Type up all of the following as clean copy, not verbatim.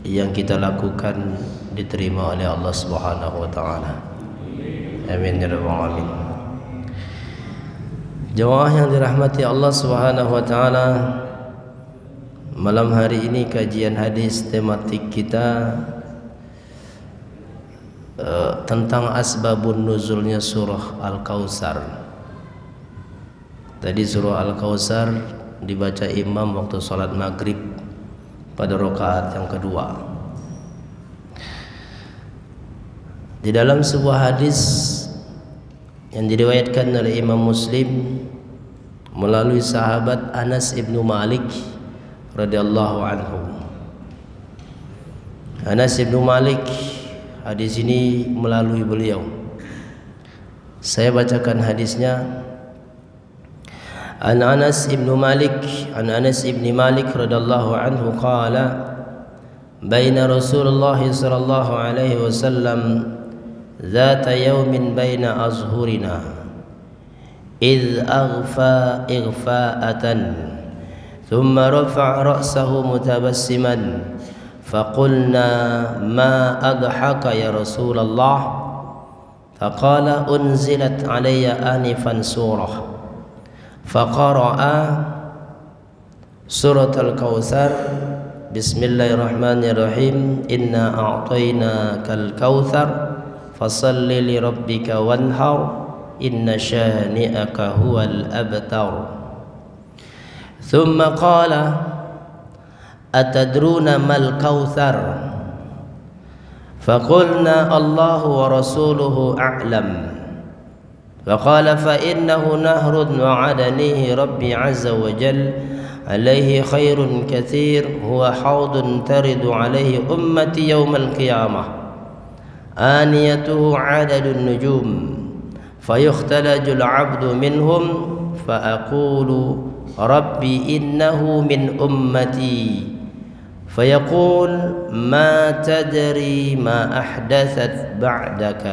yang kita lakukan diterima oleh Allah Subhanahu wa taala. Amin ya rabbal alamin. Jemaah yang dirahmati Allah Subhanahu wa taala, malam hari ini kajian hadis tematik kita tentang asbabun nuzulnya surah Al-Kautsar. Tadi surah Al-Kautsar dibaca imam waktu salat maghrib pada rakaat yang kedua. Di dalam sebuah hadis yang diriwayatkan oleh Imam Muslim melalui sahabat Anas ibnu Malik radhiyallahu anhu. Anas ibnu Malik, hadis ini melalui beliau. Saya bacakan hadisnya. An Anas ibnu Malik, an Anas ibni Malik radhiyallahu anhu qala baina Rasulullah sallallahu alaihi wasallam ذات يوم بين أظهرنا إذ أغفى إغفاءة ثم رفع رأسه متبسما فقلنا ما أضحك يا رسول الله فقال أنزلت علي آنفا سورة فقرأ سورة الكوثر بسم الله الرحمن الرحيم إنا أعطيناك الكوثر فصل لربك وانحر إن شانئك هو الأبتر ثم قال أتدرون ما الكوثر فقلنا الله ورسوله أعلم فقال فإنه نهر وعدنيه ربي عز وجل عليه خير كثير هو حوض ترد عليه أمتي يوم القيامة آنيته عدد النجوم فيختلج العبد منهم فأقول ربي إنه من أمتي فيقول ما تدري ما أحدثت بعدك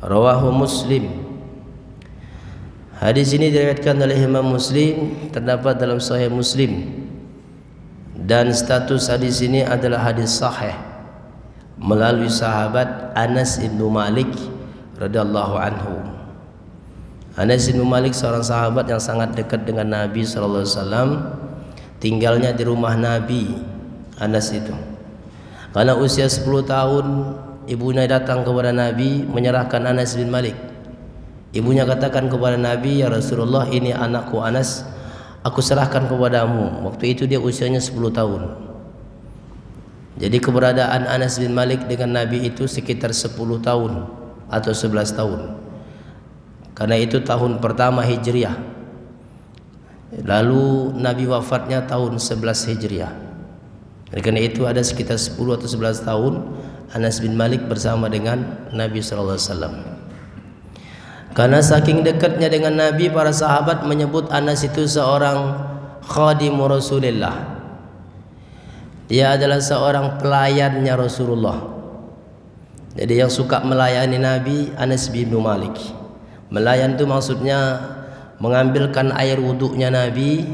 رواه مسلم. Hadis ini diriwayatkan oleh Imam Muslim, terdapat dalam Sahih Muslim, dan status hadis ini adalah hadis sahih melalui sahabat Anas ibnu Malik radhiyallahu anhu. Anas ibnu Malik seorang sahabat yang sangat dekat dengan Nabi sallallahu alaihi wasallam, tinggalnya di rumah Nabi. Anas itu karena usia 10 tahun ibunya datang kepada Nabi menyerahkan Anas bin Malik. Ibunya katakan kepada Nabi, ya Rasulullah, ini anakku Anas, aku serahkan kepadamu. Waktu itu dia usianya 10 tahun. Jadi keberadaan Anas bin Malik dengan Nabi itu sekitar 10 tahun atau 11 tahun. Karena itu tahun pertama Hijriah. Lalu Nabi wafatnya tahun 11 Hijriah. Karena itu ada sekitar 10 atau 11 tahun Anas bin Malik bersama dengan Nabi sallallahu alaihi wasallam. Karena saking dekatnya dengan Nabi, para sahabat menyebut Anas itu seorang khadimu Rasulillah. Dia adalah seorang pelayannya Rasulullah. Jadi yang suka melayani Nabi, Anas bin Malik. Melayan itu maksudnya mengambilkan air wuduknya Nabi,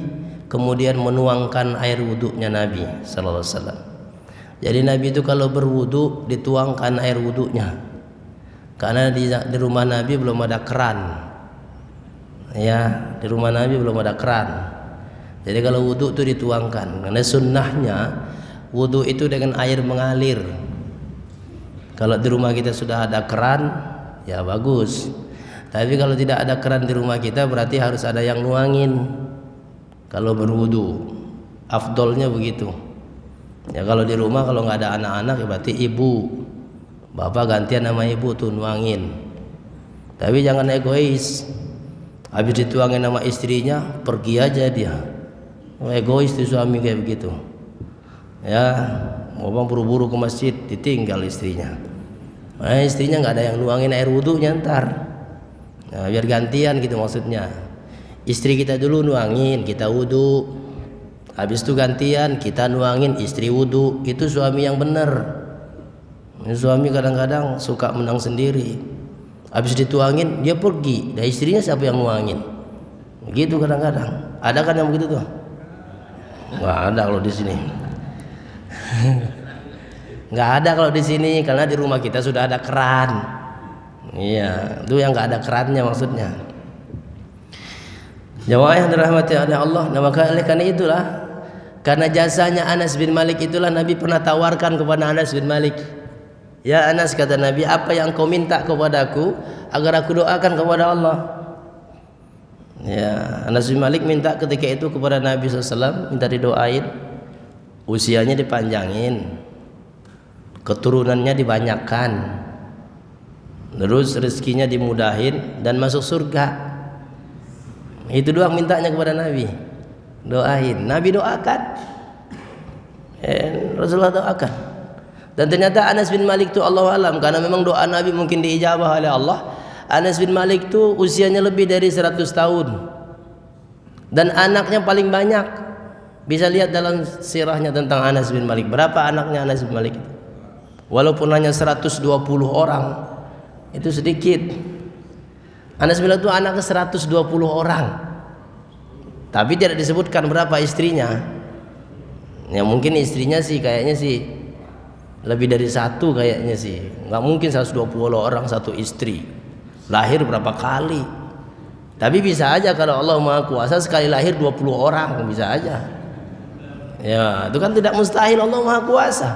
kemudian menuangkan air wuduknya Nabi sallallahu alaihi wasallam. Jadi Nabi itu kalau berwuduk dituangkan air wuduknya. Karena di rumah Nabi belum ada keran. Ya, di rumah Nabi belum ada keran. Jadi kalau wuduk itu dituangkan. Karena sunnahnya wudu itu dengan air mengalir. Kalau di rumah kita sudah ada keran, ya bagus. Tapi kalau tidak ada keran di rumah kita, berarti harus ada yang nuangin. Kalau berwudu, afdolnya begitu. Ya kalau di rumah kalau nggak ada anak-anak, ya berarti ibu, bapak gantian sama ibu tuh nuangin. Tapi jangan egois. Habis dituangin sama istrinya, pergi aja dia. Egois tuh suami kayak begitu. Ya, mau buru-buru ke masjid, ditinggal istrinya. Nah, istrinya nggak ada yang nuangin air wudhunya ntar. Nah, biar gantian gitu maksudnya. Istri kita dulu nuangin, kita wudhu. Habis itu gantian kita nuangin, istri wudhu. Itu suami yang benar. Suami kadang-kadang suka menang sendiri. Habis dituangin dia pergi, dan istrinya siapa yang nuangin? Begitu kadang-kadang. Ada kan yang begitu tuh? Nggak ada kalau di sini. Nggak ada kalau di sini, karena di rumah kita sudah ada keran. Iya, itu yang nggak ada kerannya maksudnya. Jamaah yang dirahmati oleh Allah, nah maka oleh karena itulah, karena jasanya Anas bin Malik itulah Nabi pernah tawarkan kepada Anas bin Malik. Ya Anas, kata Nabi, apa yang kau minta kepadaku agar aku doakan kepada Allah? Ya, Anas bin Malik minta ketika itu kepada Nabi SAW, minta didoain, usianya dipanjangin, keturunannya dibanyakan, terus rezekinya dimudahin dan masuk surga. Itu doang mintanya kepada Nabi. Doain, Nabi doakan, Rasulullah doakan. Dan ternyata Anas bin Malik itu Allahu alam, karena memang doa Nabi mungkin diijabah oleh Allah. Anas bin Malik itu usianya lebih dari 100 tahun dan anaknya paling banyak. Bisa lihat dalam sirahnya tentang Anas bin Malik, berapa anaknya Anas bin Malik. Walaupun hanya 120 orang, itu sedikit. Anas bin Malik itu anaknya 120 orang, tapi tidak disebutkan berapa istrinya. Ya mungkin istrinya sih kayaknya sih lebih dari satu kayaknya sih. Nggak mungkin 120 orang satu istri. Lahir berapa kali? Tapi bisa aja kalau Allah Maha Kuasa sekali lahir 20 orang, bisa aja. Ya, itu kan tidak mustahil, Allah Maha Kuasa.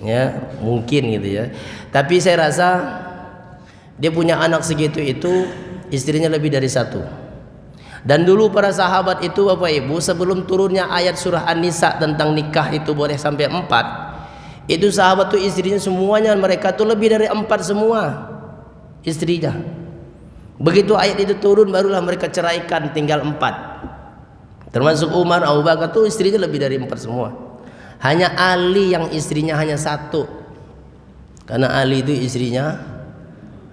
Ya, mungkin gitu ya. Tapi saya rasa dia punya anak segitu itu, istrinya lebih dari satu. Dan dulu para sahabat itu Bapak Ibu, sebelum turunnya ayat surah An-Nisa tentang nikah itu boleh sampai 4, itu sahabat tuh istrinya semuanya, mereka tuh lebih dari 4 semua istrinya. Begitu ayat itu turun barulah mereka ceraikan, tinggal 4. Termasuk Umar, Abu Bakar tuh istrinya lebih dari 4 semua. Hanya Ali yang istrinya hanya 1, karena Ali itu istrinya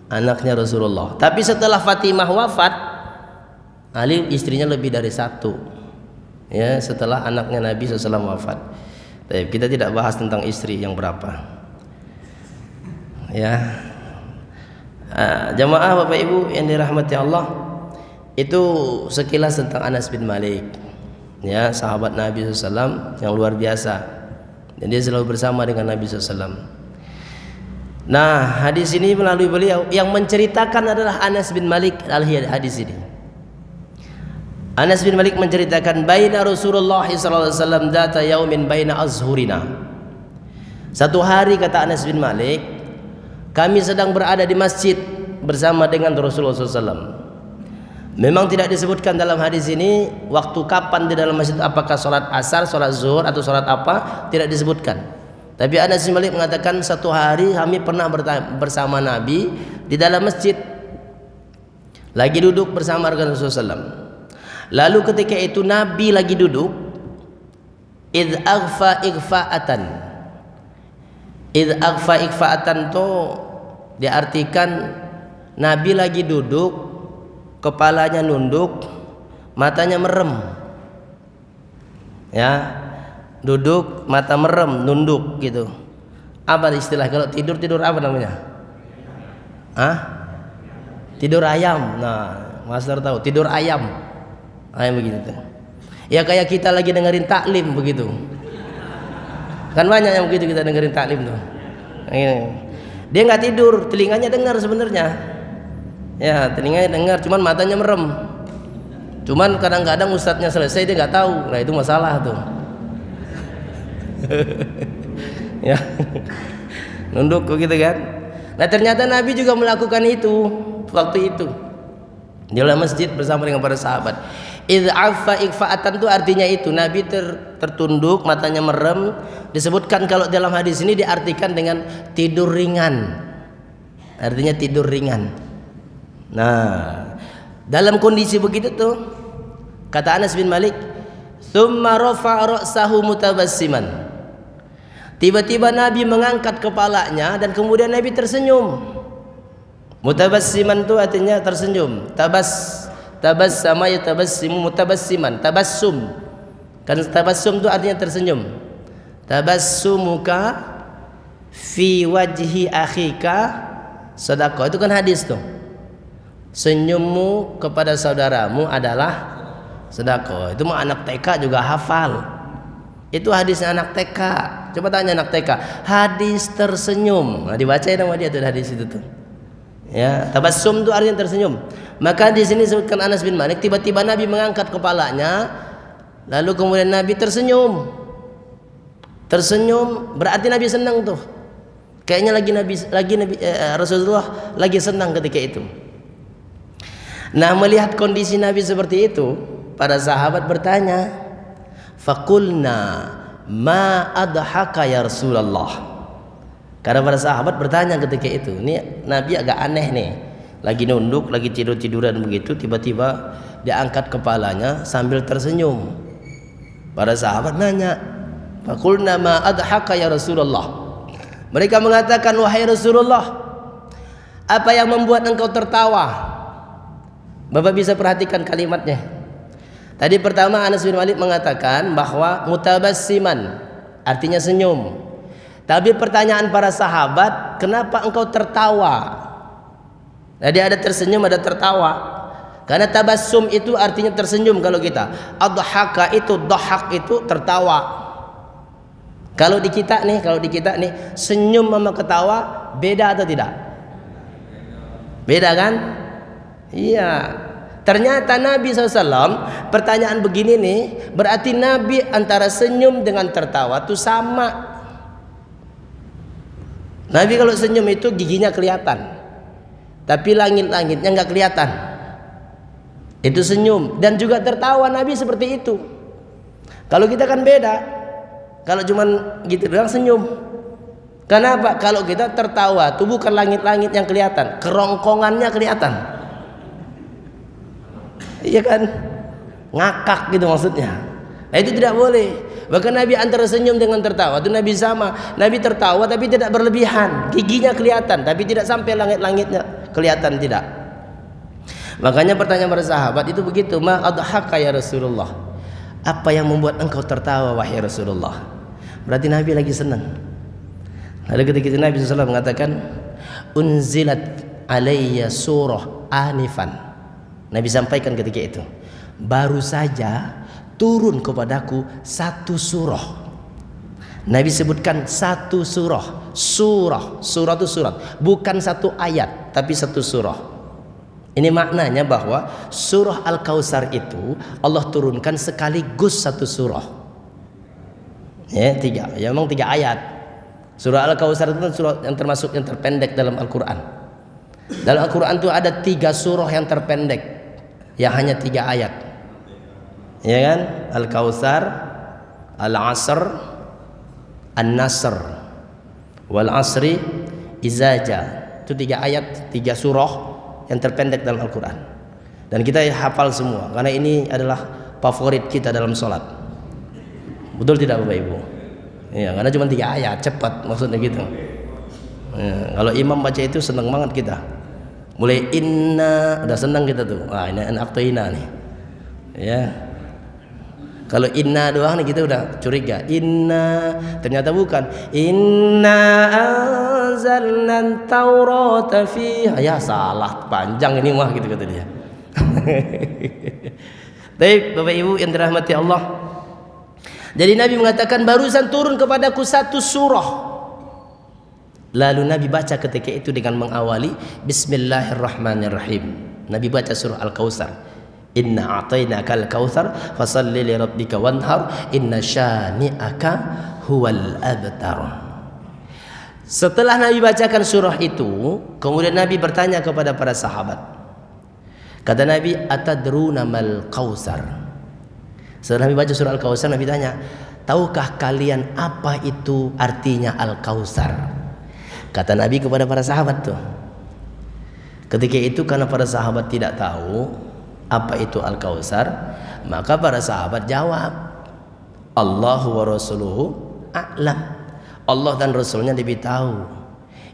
anaknya Rasulullah. Tapi setelah Fatimah wafat, Ali istrinya lebih dari 1. Ya, setelah anaknya Nabi SAW wafat. Tapi kita tidak bahas tentang istri yang berapa. Ya, jamaah Bapak Ibu yang dirahmati Allah, itu sekilas tentang Anas bin Malik. Ya, sahabat Nabi SAW yang luar biasa. Dan dia selalu bersama dengan Nabi SAW. Nah, hadis ini melalui beliau yang menceritakan adalah Anas bin Malik. Hadis ini Anas bin Malik menceritakan, baina Rasulullah sallallahu alaihi wasallam data yaumin baina azhurina. Satu hari, kata Anas bin Malik, kami sedang berada di masjid bersama dengan Rasulullah SAW. Memang tidak disebutkan dalam hadis ini waktu kapan di dalam masjid, apakah sholat asar, sholat zuhur atau sholat apa, tidak disebutkan. Tapi Anas bin Malik mengatakan, satu hari kami pernah bersama Nabi di dalam masjid, lagi duduk bersama dengan Rasulullah SAW. Lalu ketika itu Nabi lagi duduk, idh aghfa ighfa'atan. Idh aghfa ighfa'atan itu diartikan Nabi lagi duduk, kepalanya nunduk, matanya merem. Ya, duduk, mata merem, nunduk gitu. Apa istilah kalau tidur apa namanya? Tidur ayam. Nah, Master tahu tidur ayam. Ayam begitu. Ya kayak kita lagi dengerin taklim begitu. Kan banyak yang begitu, kita dengerin taklim tuh. Dia nggak tidur, telinganya dengar sebenarnya. Ya, telinganya dengar, cuman matanya merem. Cuman kadang-kadang ustadznya selesai dia nggak tahu. Nah, itu masalah tuh. Ya, nunduk gitu kan. Nah, ternyata Nabi juga melakukan itu waktu itu di dalam masjid bersama dengan para sahabat. Id'afa ighfa'atan itu artinya itu Nabi tertunduk, matanya merem. Disebutkan kalau dalam hadis ini diartikan dengan tidur ringan, artinya tidur ringan. Nah, dalam kondisi begitu tuh, kata Anas bin Malik, tsumma rafa'a ra'sahu mutabassiman. Tiba-tiba Nabi mengangkat kepalanya dan kemudian Nabi tersenyum. Mutabassiman itu artinya tersenyum. Tabassama yatabassimu mutabassiman. Tabassum. Kan tabassum itu artinya tersenyum. Tabassumuka fi wajhi akhika sedekah. Itu kan hadis tuh. Senyummu kepada saudaramu adalah sedekah. Itu mah anak TK juga hafal. Itu hadisnya anak TK. Coba tanya anak TK, hadis tersenyum. Nah, dibacain sama dia tuh hadis itu tuh. Ya, tabassum itu artinya tersenyum. Maka di sini disebutkan Anas bin Malik, tiba-tiba Nabi mengangkat kepalanya, lalu kemudian Nabi tersenyum. Tersenyum berarti Nabi senang tuh. Kayaknya Rasulullah lagi senang ketika itu. Nah, melihat kondisi Nabi seperti itu, para sahabat bertanya, "Faqulna ma adhaka ya Rasulullah." Karena para sahabat bertanya ketika itu, ini Nabi agak aneh nih, lagi nunduk, lagi tiduran begitu, tiba-tiba dia angkat kepalanya sambil tersenyum. Para sahabat nanya, "Faqulna ma adhaka ya Rasulullah." Mereka mengatakan, "Wahai Rasulullah, apa yang membuat engkau tertawa?" Bapak bisa perhatikan kalimatnya. Tadi pertama Anas bin Malik mengatakan bahwa mutabassiman artinya senyum. Tapi pertanyaan para sahabat, kenapa engkau tertawa? Jadi ada tersenyum, ada tertawa. Karena tabassum itu artinya tersenyum kalau kita. Adhaka itu, dhahak itu tertawa. Kalau di kita nih, senyum sama ketawa beda atau tidak? Beda kan? Iya. Ternyata Nabi SAW, pertanyaan begini nih, berarti Nabi antara senyum dengan tertawa itu sama. Nabi kalau senyum itu giginya kelihatan, tapi langit-langitnya nggak kelihatan. Itu senyum. Dan juga tertawa Nabi seperti itu. Kalau kita kan beda. Kalau cuman gitu doang senyum. Kenapa? Kalau kita tertawa itu bukan langit-langit yang kelihatan, kerongkongannya kelihatan. Iya kan? Ngakak gitu maksudnya. Nah, itu tidak boleh. Bahkan Nabi antara senyum dengan tertawa itu Nabi sama. Nabi tertawa tapi tidak berlebihan, giginya kelihatan tapi tidak sampai langit-langitnya kelihatan, tidak. Makanya pertanyaan para sahabat itu begitu, "Ma adhaka ya Rasulullah?" Apa yang membuat engkau tertawa wahai Rasulullah? Berarti Nabi lagi senang. Lalu ketika itu Nabi SAW mengatakan, "Unzilat alayya surah anifan." Nabi sampaikan ketika itu, baru saja turun kepadaku satu surah. Nabi sebutkan satu surah. Surah itu surat, bukan satu ayat, tapi satu surah. Ini maknanya bahwa surah Al-Kautsar itu Allah turunkan sekaligus satu surah. Ya, memang tiga ayat. Surah Al-Kautsar itu surah yang termasuk yang terpendek dalam Al-Quran. Dalam Al-Quran itu ada 3 surah yang terpendek, yang hanya 3 ayat. Ya kan? Al-Kautsar, Al-Asr, An-Nasr, Wal Asri, Izaja. Itu 3 ayat, 3 surah yang terpendek dalam Al-Quran. Dan kita hafal semua, karena ini adalah favorit kita dalam sholat. Betul tidak Bapak Ibu? Ya, karena cuma 3 ayat, cepat maksudnya gitu. Ya, kalau imam baca itu senang banget kita. Mulai inna, udah senang kita tuh. Wah, ini anak ina nih. Ya. Kalau inna doang nih kita udah curiga. Inna, ternyata bukan. Inna anzalna taurata fiha. Ya salah, panjang ini mah gitu kata dia. Baik, Bapak Ibu yang dirahmati Allah. Jadi Nabi mengatakan barusan turun kepadaku satu surah. Lalu Nabi baca ketika itu dengan mengawali Bismillahirrahmanirrahim. Nabi baca surah Al-Kautsar. Inna a'tainakal kautsar fasalli li rabbika wanhar inna syani'aka huwal abtar. Setelah Nabi bacakan surah itu, kemudian Nabi bertanya kepada para sahabat. Kata Nabi, atadruna mal kautsar? Setelah Nabi baca surah Al-Kautsar, Nabi tanya, tahukah kalian apa itu artinya Al-Kautsar? Kata Nabi kepada para sahabat tuh. Ketika itu karena para sahabat tidak tahu apa itu Al-Kautsar, maka para sahabat jawab, Allahu wa rasuluhu a'lam. Allah dan Rasulnya lebih tahu.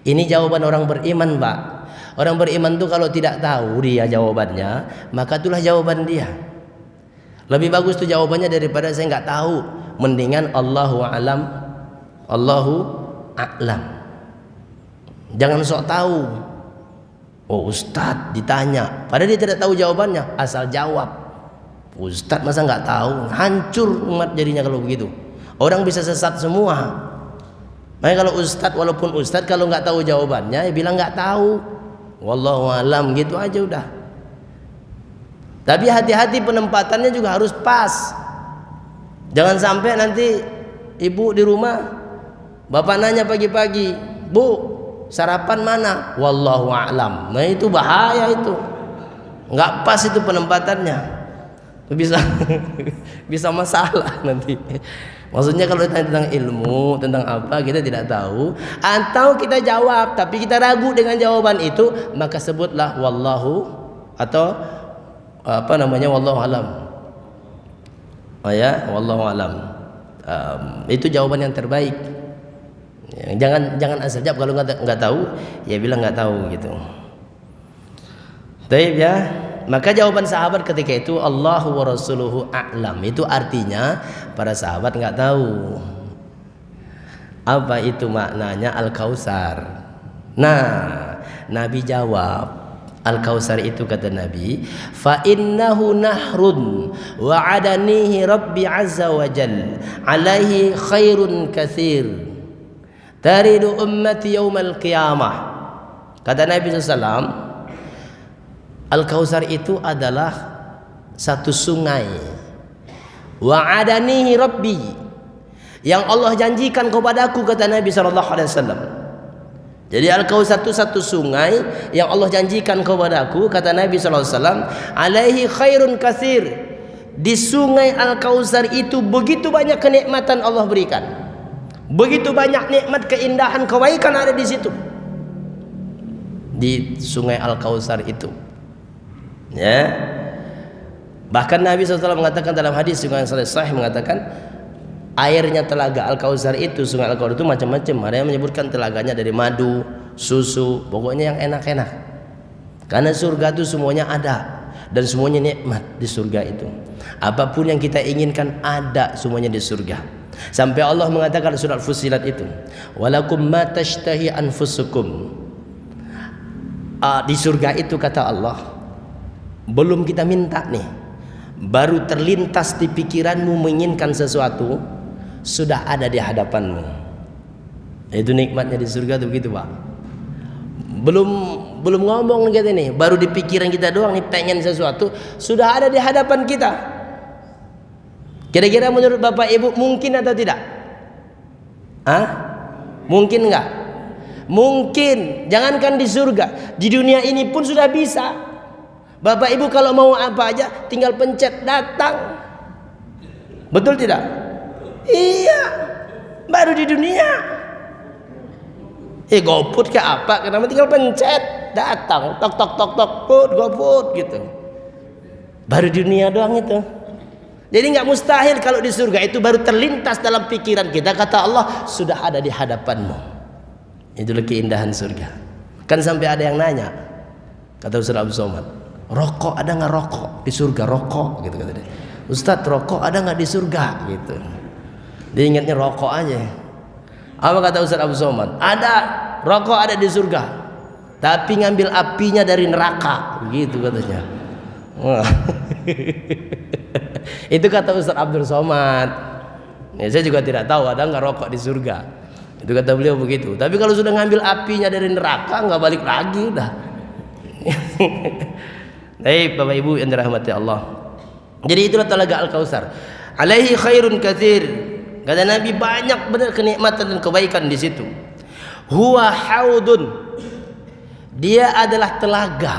Ini jawaban orang beriman, Pak. Orang beriman tuh kalau tidak tahu dia jawabannya, maka itulah jawaban dia. Lebih bagus tuh jawabannya daripada saya nggak tahu. Mendingan Allahu a'lam, Allahu a'lam. Jangan sok tahu. Oh, Ustadz ditanya, padahal dia tidak tahu jawabannya, asal jawab. Ustadz masa nggak tahu? Hancur umat jadinya kalau begitu. Orang bisa sesat semua. Makanya kalau ustadz, walaupun ustadz, kalau nggak tahu jawabannya ya bilang nggak tahu, wallahu alam, gitu aja udah. Tapi hati-hati penempatannya juga harus pas. Jangan sampai nanti ibu di rumah, bapak nanya pagi-pagi, "Bu, sarapan mana?" Wallahu a'lam. Nah itu bahaya itu. Nggak pas itu penempatannya. Bisa bisa masalah nanti. Maksudnya kalau ditanya tentang ilmu, tentang apa kita tidak tahu, atau kita jawab tapi kita ragu dengan jawaban itu, maka sebutlah wallahu atau apa namanya, wallahu alam. Oh ya, wallahu alam. Itu jawaban yang terbaik. Jangan asal jawab, kalau nggak tahu ya bilang nggak tahu gitu. Baik ya. Maka jawaban sahabat ketika itu Allahu wa rasuluhu a'lam. Itu artinya para sahabat nggak tahu apa itu maknanya Al-Kautsar. Nah, Nabi jawab, Al-Kautsar itu kata Nabi, fa innahu nahrun wa adanihi rabbi azza wa jal alaihi khairun katsir taridu ummati yaumal qiyamah. Kata Nabi SAW, Al-Kautsar itu adalah satu sungai. Wa adanihi rabbi, yang Allah janjikan kepadaku, kata Nabi SAW. Jadi Al-Kautsar itu satu sungai yang Allah janjikan kepadaku, kata Nabi SAW. Alaihi khairun katsir, di sungai Al-Kautsar itu begitu banyak kenikmatan Allah berikan. Begitu banyak nikmat, keindahan, kebaikan ada di situ. Di sungai Al-Kautsar itu. Ya, bahkan Nabi SAW mengatakan dalam hadis yang sahih, mengatakan airnya telaga Al-Kautsar itu, sungai Al-Kautsar itu macam-macam. Ada yang menyebutkan telaganya dari madu, susu, pokoknya yang enak-enak. Karena surga itu semuanya ada dan semuanya nikmat di surga itu. Apapun yang kita inginkan ada semuanya di surga. Sampai Allah mengatakan surat Fussilat itu, walakum ma tashtahi anfusukum. Di surga itu kata Allah, belum kita minta nih, baru terlintas di pikiranmu menginginkan sesuatu, sudah ada di hadapanmu. Itu nikmatnya di surga tuh begitu, Pak. Belum ngomong gitu nih, baru di pikiran kita doang nih pengen sesuatu, sudah ada di hadapan kita. Kira-kira menurut Bapak Ibu mungkin atau tidak? Mungkin enggak? Mungkin. Jangankan di surga, di dunia ini pun sudah bisa. Bapak Ibu kalau mau apa aja tinggal pencet datang. Betul tidak? Iya. Baru di dunia. GoFood ke apa? Kenapa tinggal pencet datang, tok tok tok tok, food, GoFood gitu. Baru di dunia doang itu. Jadi nggak mustahil kalau di surga itu baru terlintas dalam pikiran kita, kata Allah sudah ada di hadapanmu. Itulah keindahan surga. Kan sampai ada yang nanya, kata Ustaz Abdul Somad, rokok ada nggak rokok di surga? Rokok gitu kata dia. Ustadz, rokok ada nggak di surga gitu. Dia ingatnya rokok aja. Apa kata Ustadz Abdul Somad? Ada, rokok ada di surga, tapi ngambil apinya dari neraka gitu katanya. Itu kata Ustadz Abdul Somad. Ya, saya juga tidak tahu ada nggak rokok di surga. Itu kata beliau begitu. Tapi kalau sudah ngambil apinya dari neraka nggak balik lagi udah. Baik Bapak Ibu yang dirahmati Allah. Jadi itulah telaga Al-Kautsar. Alaihi khairun katsir. Kata Nabi banyak benar kenikmatan dan kebaikan di situ. Huwa haudun. Dia adalah telaga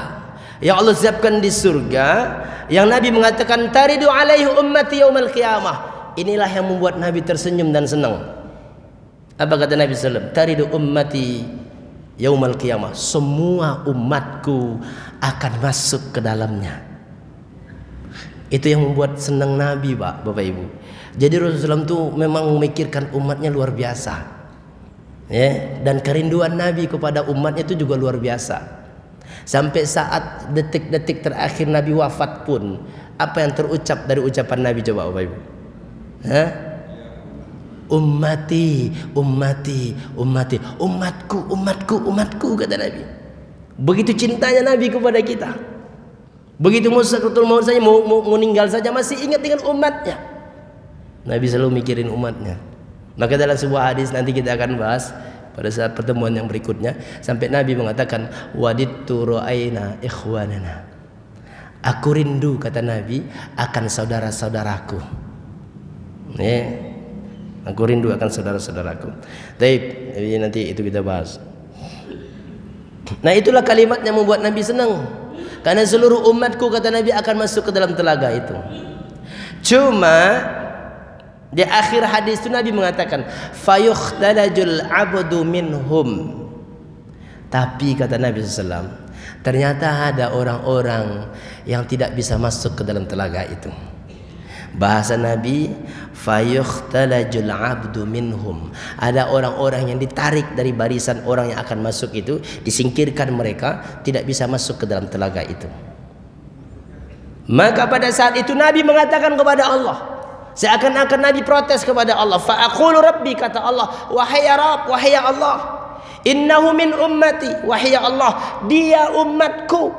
yang Allah siapkan di surga, yang Nabi mengatakan taridu alaihi ummati yaumal qiyamah. Inilah yang membuat Nabi tersenyum dan senang. Apa kata Nabi sallallahu alaihi wasallam? Taridu ummati yaumal qiyamah. Semua umatku akan masuk ke dalamnya. Itu yang membuat senang Nabi, Pak, Bapak Ibu. Jadi Rasulullah itu memang memikirkan umatnya luar biasa. Ya, dan kerinduan Nabi kepada umatnya itu juga luar biasa. Sampai saat detik-detik terakhir Nabi wafat pun, apa yang terucap dari ucapan Nabi, coba Bapak Ibu? Ummati, ummati, ummati, umatku, umatku, umatku, kata Nabi. Begitu cintanya Nabi kepada kita. Begitu mau meninggal saja masih ingat dengan umatnya. Nabi selalu mikirin umatnya. Maka dalam sebuah hadis nanti kita akan bahas pada saat pertemuan yang berikutnya, sampai Nabi mengatakan wadittu ra'aina ikhwanana. Aku rindu, kata Nabi, akan saudara-saudaraku. Aku rindu akan saudara-saudaraku. Baik, jadi nanti itu kita bahas. Nah, itulah kalimat yang membuat Nabi senang. Karena seluruh umatku, kata Nabi, akan masuk ke dalam telaga itu. Cuma di akhir hadis itu Nabi mengatakan fayukhtalajul abdu minhum. Tapi kata Nabi SAW, ternyata ada orang-orang yang tidak bisa masuk ke dalam telaga itu. Bahasa Nabi, fayukhtalajul abdu minhum. Ada orang-orang yang ditarik dari barisan orang yang akan masuk itu, disingkirkan mereka, tidak bisa masuk ke dalam telaga itu. Maka pada saat itu Nabi mengatakan kepada Allah, seakan-akan Nabi protes kepada Allah. Fa aqulu rabbi, kata Allah, wahai ya Rabb, wahai ya Allah, innahu min ummati, wahai ya Allah, dia umatku.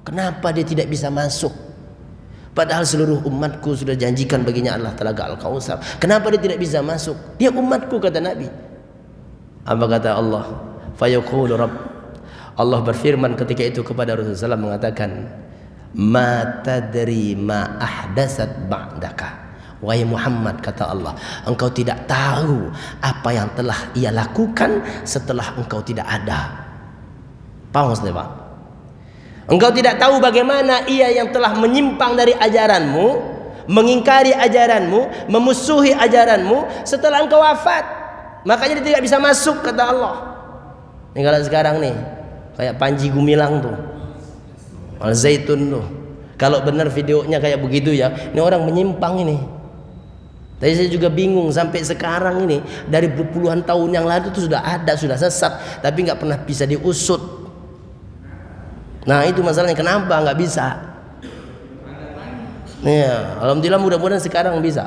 Kenapa dia tidak bisa masuk? Padahal seluruh umatku sudah janjikan baginya Allah telaga Al-Kautsar. Kenapa dia tidak bisa masuk? Dia umatku, kata Nabi. Apa kata Allah? Fayaqulu Rabb, Allah berfirman ketika itu kepada Rasulullah SAW mengatakan, ma tadri ma ahdasat ba'daka. Wahai Muhammad, kata Allah, engkau tidak tahu apa yang telah ia lakukan setelah engkau tidak ada. Paham maksudnya, Pak? Engkau tidak tahu bagaimana ia yang telah menyimpang dari ajaranmu, mengingkari ajaranmu, memusuhi ajaranmu setelah engkau wafat. Makanya dia tidak bisa masuk, kata Allah. Ini kalau sekarang nih, kayak Panji Gumilang tuh, Al Zaitun tuh, kalau benar videonya kayak begitu ya, ini orang menyimpang ini. Tapi saya juga bingung sampai sekarang ini, dari puluhan tahun yang lalu itu sudah ada, sudah sesat, tapi nggak pernah bisa diusut. Nah, itu masalahnya, kenapa nggak bisa? Ya, alhamdulillah, mudah-mudahan sekarang bisa.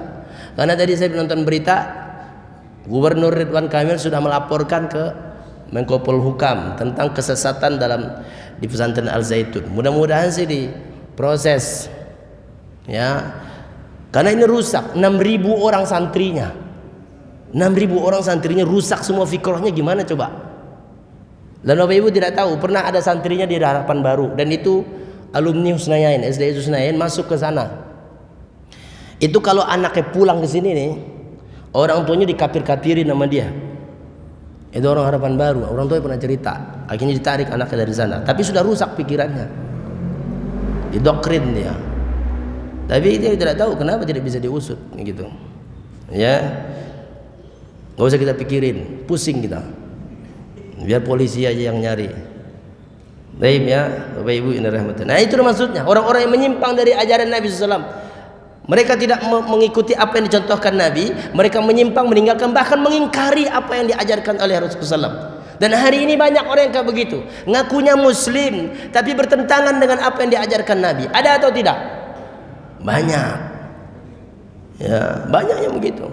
Karena tadi saya nonton berita, Gubernur Ridwan Kamil sudah melaporkan ke Menko Polhukam tentang kesesatan di pesantren Al Zaitun. Mudah-mudahan sih diproses, ya. Karena ini rusak 6.000 orang santrinya. 6.000 orang santrinya rusak semua fikrahnya, gimana coba? Dan Bapak Ibu tidak tahu, pernah ada santrinya di Harapan Baru, dan itu alumni Husnayain, SD Husnayain, masuk ke sana. Itu kalau anaknya pulang ke sini nih, orang tuanya dikafir-kafirin sama dia. Itu orang Harapan Baru, orang tuanya pernah cerita. Akhirnya ditarik anaknya dari sana, tapi sudah rusak pikirannya, didoktrin dia. Tapi dia tidak tahu kenapa tidak bisa diusut, gitu. Ya, nggak usah kita pikirin, pusing kita. Biar polisi aja yang nyari. Baik ya, Bapak Ibu yang dirahmati. Nah, itu maksudnya orang-orang yang menyimpang dari ajaran Nabi SAW. Mereka tidak mengikuti apa yang dicontohkan Nabi. Mereka menyimpang, meninggalkan, bahkan mengingkari apa yang diajarkan oleh Rasulullah SAW. Dan hari ini banyak orang yang kayak begitu, ngakunya Muslim tapi bertentangan dengan apa yang diajarkan Nabi. Ada atau tidak? Banyak. Ya, banyak yang begitu.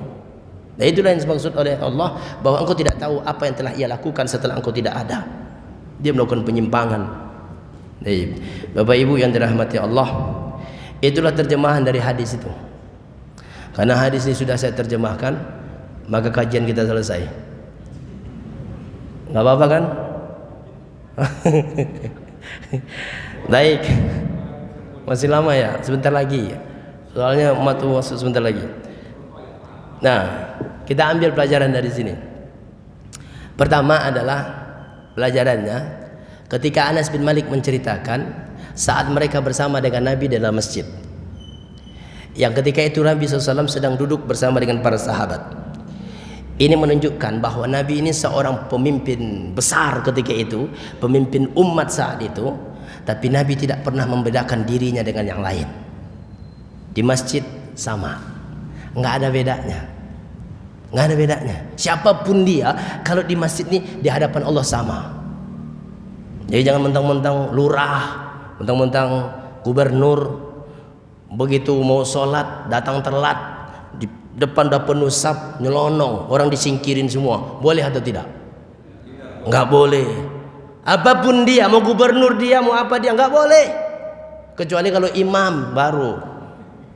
Dan itulah yang dimaksud oleh Allah, bahwa engkau tidak tahu apa yang telah ia lakukan setelah engkau tidak ada. Dia melakukan penyimpangan. Baik, Bapak Ibu yang dirahmati Allah, itulah terjemahan dari hadis itu. Karena hadis ini sudah saya terjemahkan, maka kajian kita selesai. Nggak apa-apa kan? Baik, masih lama ya, sebentar lagi. Soalnya umat masuk sebentar lagi. Nah, kita ambil pelajaran dari sini. Pertama adalah pelajarannya ketika Anas bin Malik menceritakan saat mereka bersama dengan Nabi dalam masjid. Yang ketika itu Nabi SAW sedang duduk bersama dengan para sahabat. Ini menunjukkan bahwa Nabi ini seorang pemimpin besar ketika itu, pemimpin umat saat itu. Tapi Nabi tidak pernah membedakan dirinya dengan yang lain. Di masjid sama, nggak ada bedanya, nggak ada bedanya. Siapapun dia, kalau di masjid ini di hadapan Allah sama. Jadi jangan mentang-mentang lurah, mentang-mentang gubernur, begitu mau sholat datang telat, di depan udah penuh saf, nyelonong, orang disingkirin semua. Boleh atau tidak? Nggak boleh. Apapun dia, mau gubernur dia, mau apa dia, nggak boleh. Kecuali kalau imam baru.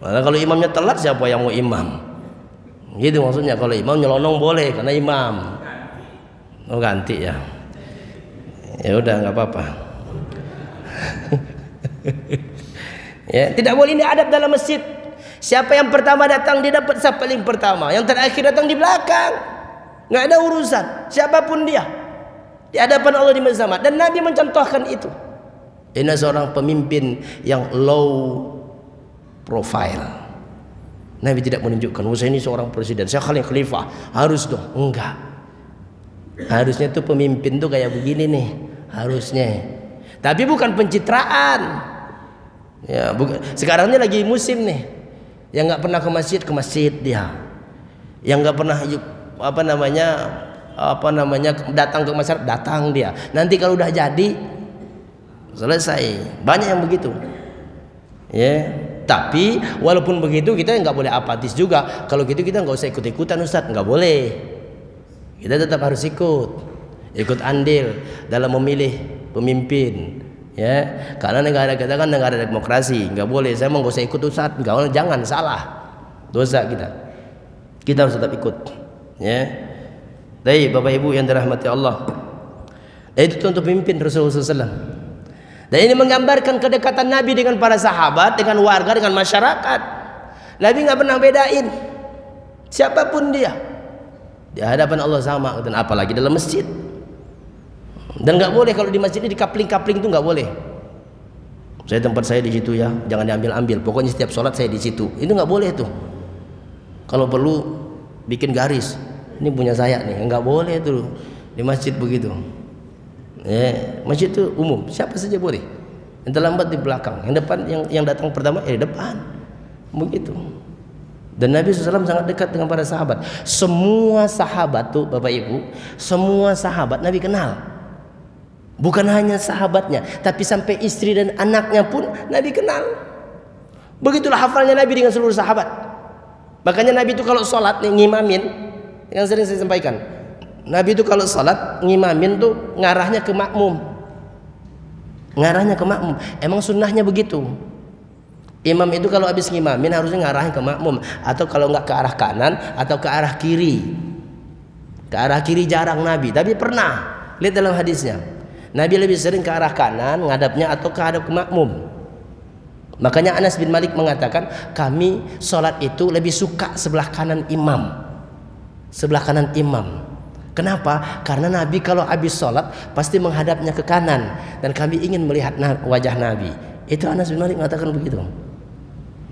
Karena kalau imamnya telat, siapa yang mau imam? Gitu maksudnya. Kalau imam nyelonong boleh karena imam. Oh ganti ya. Ya udah nggak apa-apa. Ya, tidak boleh ini adab dalam masjid. Siapa yang pertama datang dia dapat saf paling pertama. Yang terakhir datang di belakang. Nggak ada urusan. Siapapun dia. Di hadapan Allah di masjid. Dan Nabi mencontohkan itu. Ini seorang pemimpin yang low profile. Nabi tidak menunjukkan, saya ini seorang presiden, saya khalifah, harus dong. Enggak. Harusnya tuh pemimpin tuh kayak begini nih, harusnya. Tapi bukan pencitraan. Ya, bukan. Sekarang ini lagi musim nih. Yang nggak pernah ke masjid dia. Yang nggak pernah datang ke masyarakat, datang dia. Nanti kalau udah jadi selesai. Banyak yang begitu. Ya. Tapi walaupun begitu kita nggak boleh apatis juga. Kalau gitu kita nggak usah ikut-ikutan Ustadz, nggak boleh. Kita tetap harus ikut andil dalam memilih pemimpin. Ya, karena negara kita kan negara demokrasi, nggak boleh. Saya mau nggak usah ikut Ustadz, nggak, jangan, salah, dosa kita. Kita harus tetap ikut. Ya, baik Bapak Ibu yang dirahmati Allah. Itu untuk pemimpin Rasulullah SAW. Dan ini menggambarkan kedekatan Nabi dengan para sahabat, dengan warga, dengan masyarakat. Nabi nggak pernah bedain siapapun dia. Di hadapan Allah sama, dan apalagi dalam masjid. Dan nggak boleh kalau di masjid ini di kapling-kapling itu nggak boleh. Tempat saya di situ ya, jangan diambil-ambil. Pokoknya setiap sholat saya di situ. Itu nggak boleh tuh. Kalau perlu bikin garis. Ini punya saya nih, nggak boleh tuh di masjid begitu. Masjid itu umum, siapa saja boleh. Yang terlambat di belakang, yang depan, yang datang pertama di depan, begitu. Dan Nabi SAW sangat dekat dengan para sahabat. Semua sahabat tuh Bapak Ibu, semua sahabat Nabi kenal. Bukan hanya sahabatnya, tapi sampai istri dan anaknya pun Nabi kenal. Begitulah hafalnya Nabi dengan seluruh sahabat. Makanya Nabi itu kalau sholat nih ngimamin, yang sering saya sampaikan, Nabi itu kalau sholat ngimamin tuh ngarahnya ke makmum. Ngarahnya ke makmum. Emang sunnahnya begitu. Imam itu kalau habis ngimamin harusnya ngarahnya ke makmum. Atau kalau nggak ke arah kanan atau ke arah kiri. Ke arah kiri jarang Nabi. Tapi pernah. Lihat dalam hadisnya. Nabi lebih sering ke arah kanan ngadapnya atau ke hadap ke makmum. Makanya Anas bin Malik mengatakan, kami sholat itu lebih suka sebelah kanan imam. Sebelah kanan imam. Kenapa? Karena Nabi kalau habis sholat pasti menghadapnya ke kanan, dan kami ingin melihat wajah Nabi. Itu Anas bin Malik mengatakan begitu.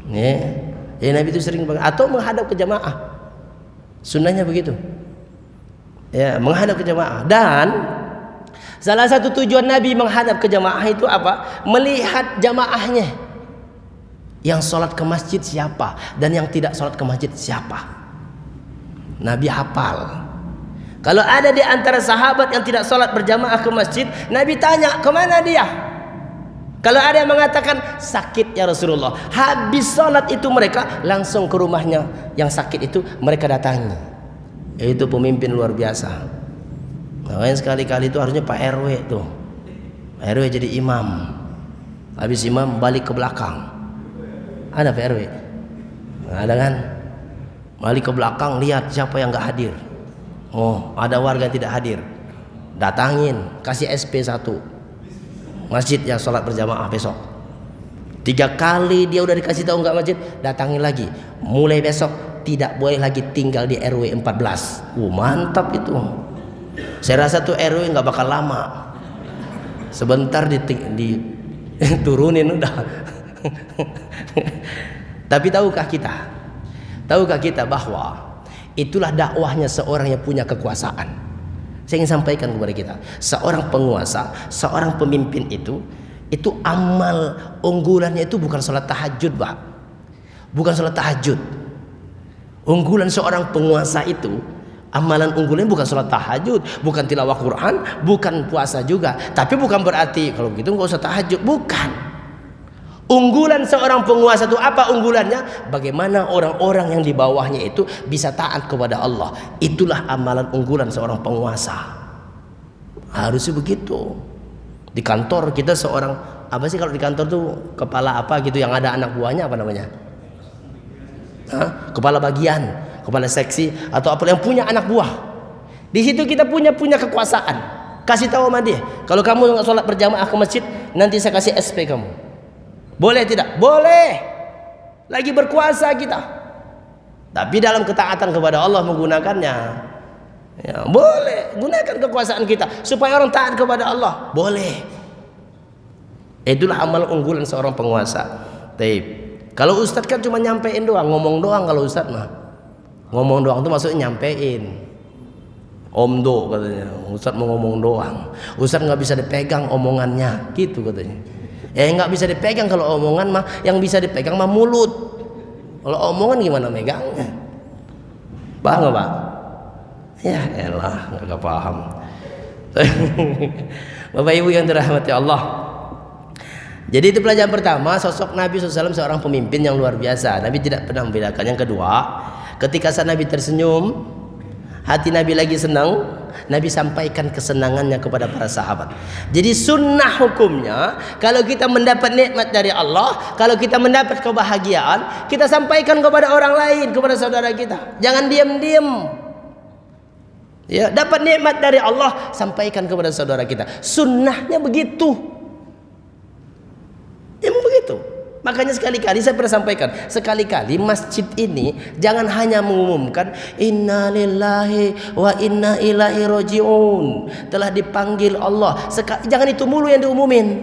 Ya, Nabi itu sering atau menghadap ke jamaah. Sunnahnya begitu. Ya, menghadap ke jamaah. Dan salah satu tujuan Nabi menghadap ke jamaah itu apa? Melihat jamaahnya. Yang sholat ke masjid siapa dan yang tidak sholat ke masjid siapa. Nabi hafal. Kalau ada di antara sahabat yang tidak sholat berjamaah ke masjid, Nabi tanya, kemana dia? Kalau ada yang mengatakan sakit ya Rasulullah, habis sholat itu mereka langsung ke rumahnya yang sakit itu mereka datangi. Itu pemimpin luar biasa. Makanya sekali-kali itu harusnya Pak RW tuh, Pak RW jadi imam. Habis imam balik ke belakang. Ada Pak RW? Ada kan? Balik ke belakang lihat siapa yang nggak hadir. Oh, ada warga yang tidak hadir, datangin, kasih SP 1 masjid yang sholat berjamaah besok. 3 kali dia udah dikasih tahu nggak masjid, datangin lagi. Mulai besok tidak boleh lagi tinggal di RW 14. Mantap itu. Saya rasa tuh RW nggak bakal lama, sebentar diturunin udah. Tapi tahukah kita bahwa itulah dakwahnya seorang yang punya kekuasaan. Saya ingin sampaikan kepada kita, seorang penguasa, seorang pemimpin itu amal unggulannya itu bukan sholat tahajud, Pak. Bukan sholat tahajud. Unggulan seorang penguasa itu, amalan unggulannya bukan sholat tahajud, bukan tilawah Quran, bukan puasa juga. Tapi bukan berarti kalau begitu nggak usah tahajud, bukan. Unggulan seorang penguasa itu apa unggulannya? Bagaimana orang-orang yang di bawahnya itu bisa taat kepada Allah. Itulah amalan unggulan seorang penguasa. Harusnya begitu. Di kantor kita seorang, apa sih kalau di kantor tuh kepala apa gitu yang ada anak buahnya apa namanya? Kepala bagian. kepala seksi atau apa yang punya anak buah. Di situ kita punya kekuasaan. Kasih tahu sama dia, kalau kamu nggak sholat berjamaah ke masjid, nanti saya kasih SP kamu. Boleh tidak? Boleh. Lagi berkuasa kita. Tapi dalam ketaatan kepada Allah menggunakannya. Ya, boleh gunakan kekuasaan kita supaya orang taat kepada Allah. Boleh. Itulah amal unggulan seorang penguasa. Taib. Kalau ustadz kan cuma nyampein doang, ngomong doang. Kalau ustadz mah ngomong doang itu maksudnya nyampein. Omdo katanya. Ustadz mau ngomong doang. Ustadz nggak bisa dipegang omongannya, gitu katanya. Nggak bisa dipegang kalau omongan mah, yang bisa dipegang mah mulut. Kalau omongan gimana megangnya? Paham nggak Pak? Ya elah, nggak paham. Bapak Ibu yang dirahmati Allah. Jadi itu pelajaran pertama, sosok Nabi SAW seorang pemimpin yang luar biasa. Nabi tidak pernah membedakan. Yang kedua, ketika saat Nabi tersenyum, hati Nabi lagi senang, Nabi sampaikan kesenangannya kepada para sahabat. Jadi sunnah hukumnya, kalau kita mendapat nikmat dari Allah, kalau kita mendapat kebahagiaan, kita sampaikan kepada orang lain, kepada saudara kita. Jangan diam-diam. Ya, dapat nikmat dari Allah, sampaikan kepada saudara kita. Sunnahnya begitu. Emang begitu. Makanya sekali-kali saya pernah sampaikan, sekali-kali masjid ini jangan hanya mengumumkan inna lillahi wa inna ilaihi rajiun, telah dipanggil Allah. Jangan itu mulu yang diumumin.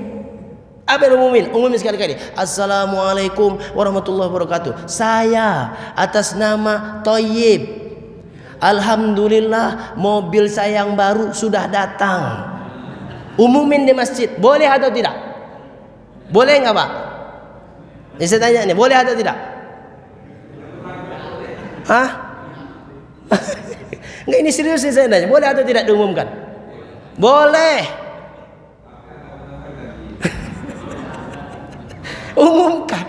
Apa yang diumumin? Umumin sekali-kali. Assalamualaikum warahmatullahi wabarakatuh. Saya atas nama Thayyib, alhamdulillah mobil saya yang baru sudah datang. Umumin di masjid. Boleh atau tidak? Boleh nggak Pak? Ini saya tanya nih, boleh atau tidak? Hah? Nggak, ini serius nih saya tanya, boleh atau tidak diumumkan? Boleh. Umumkan.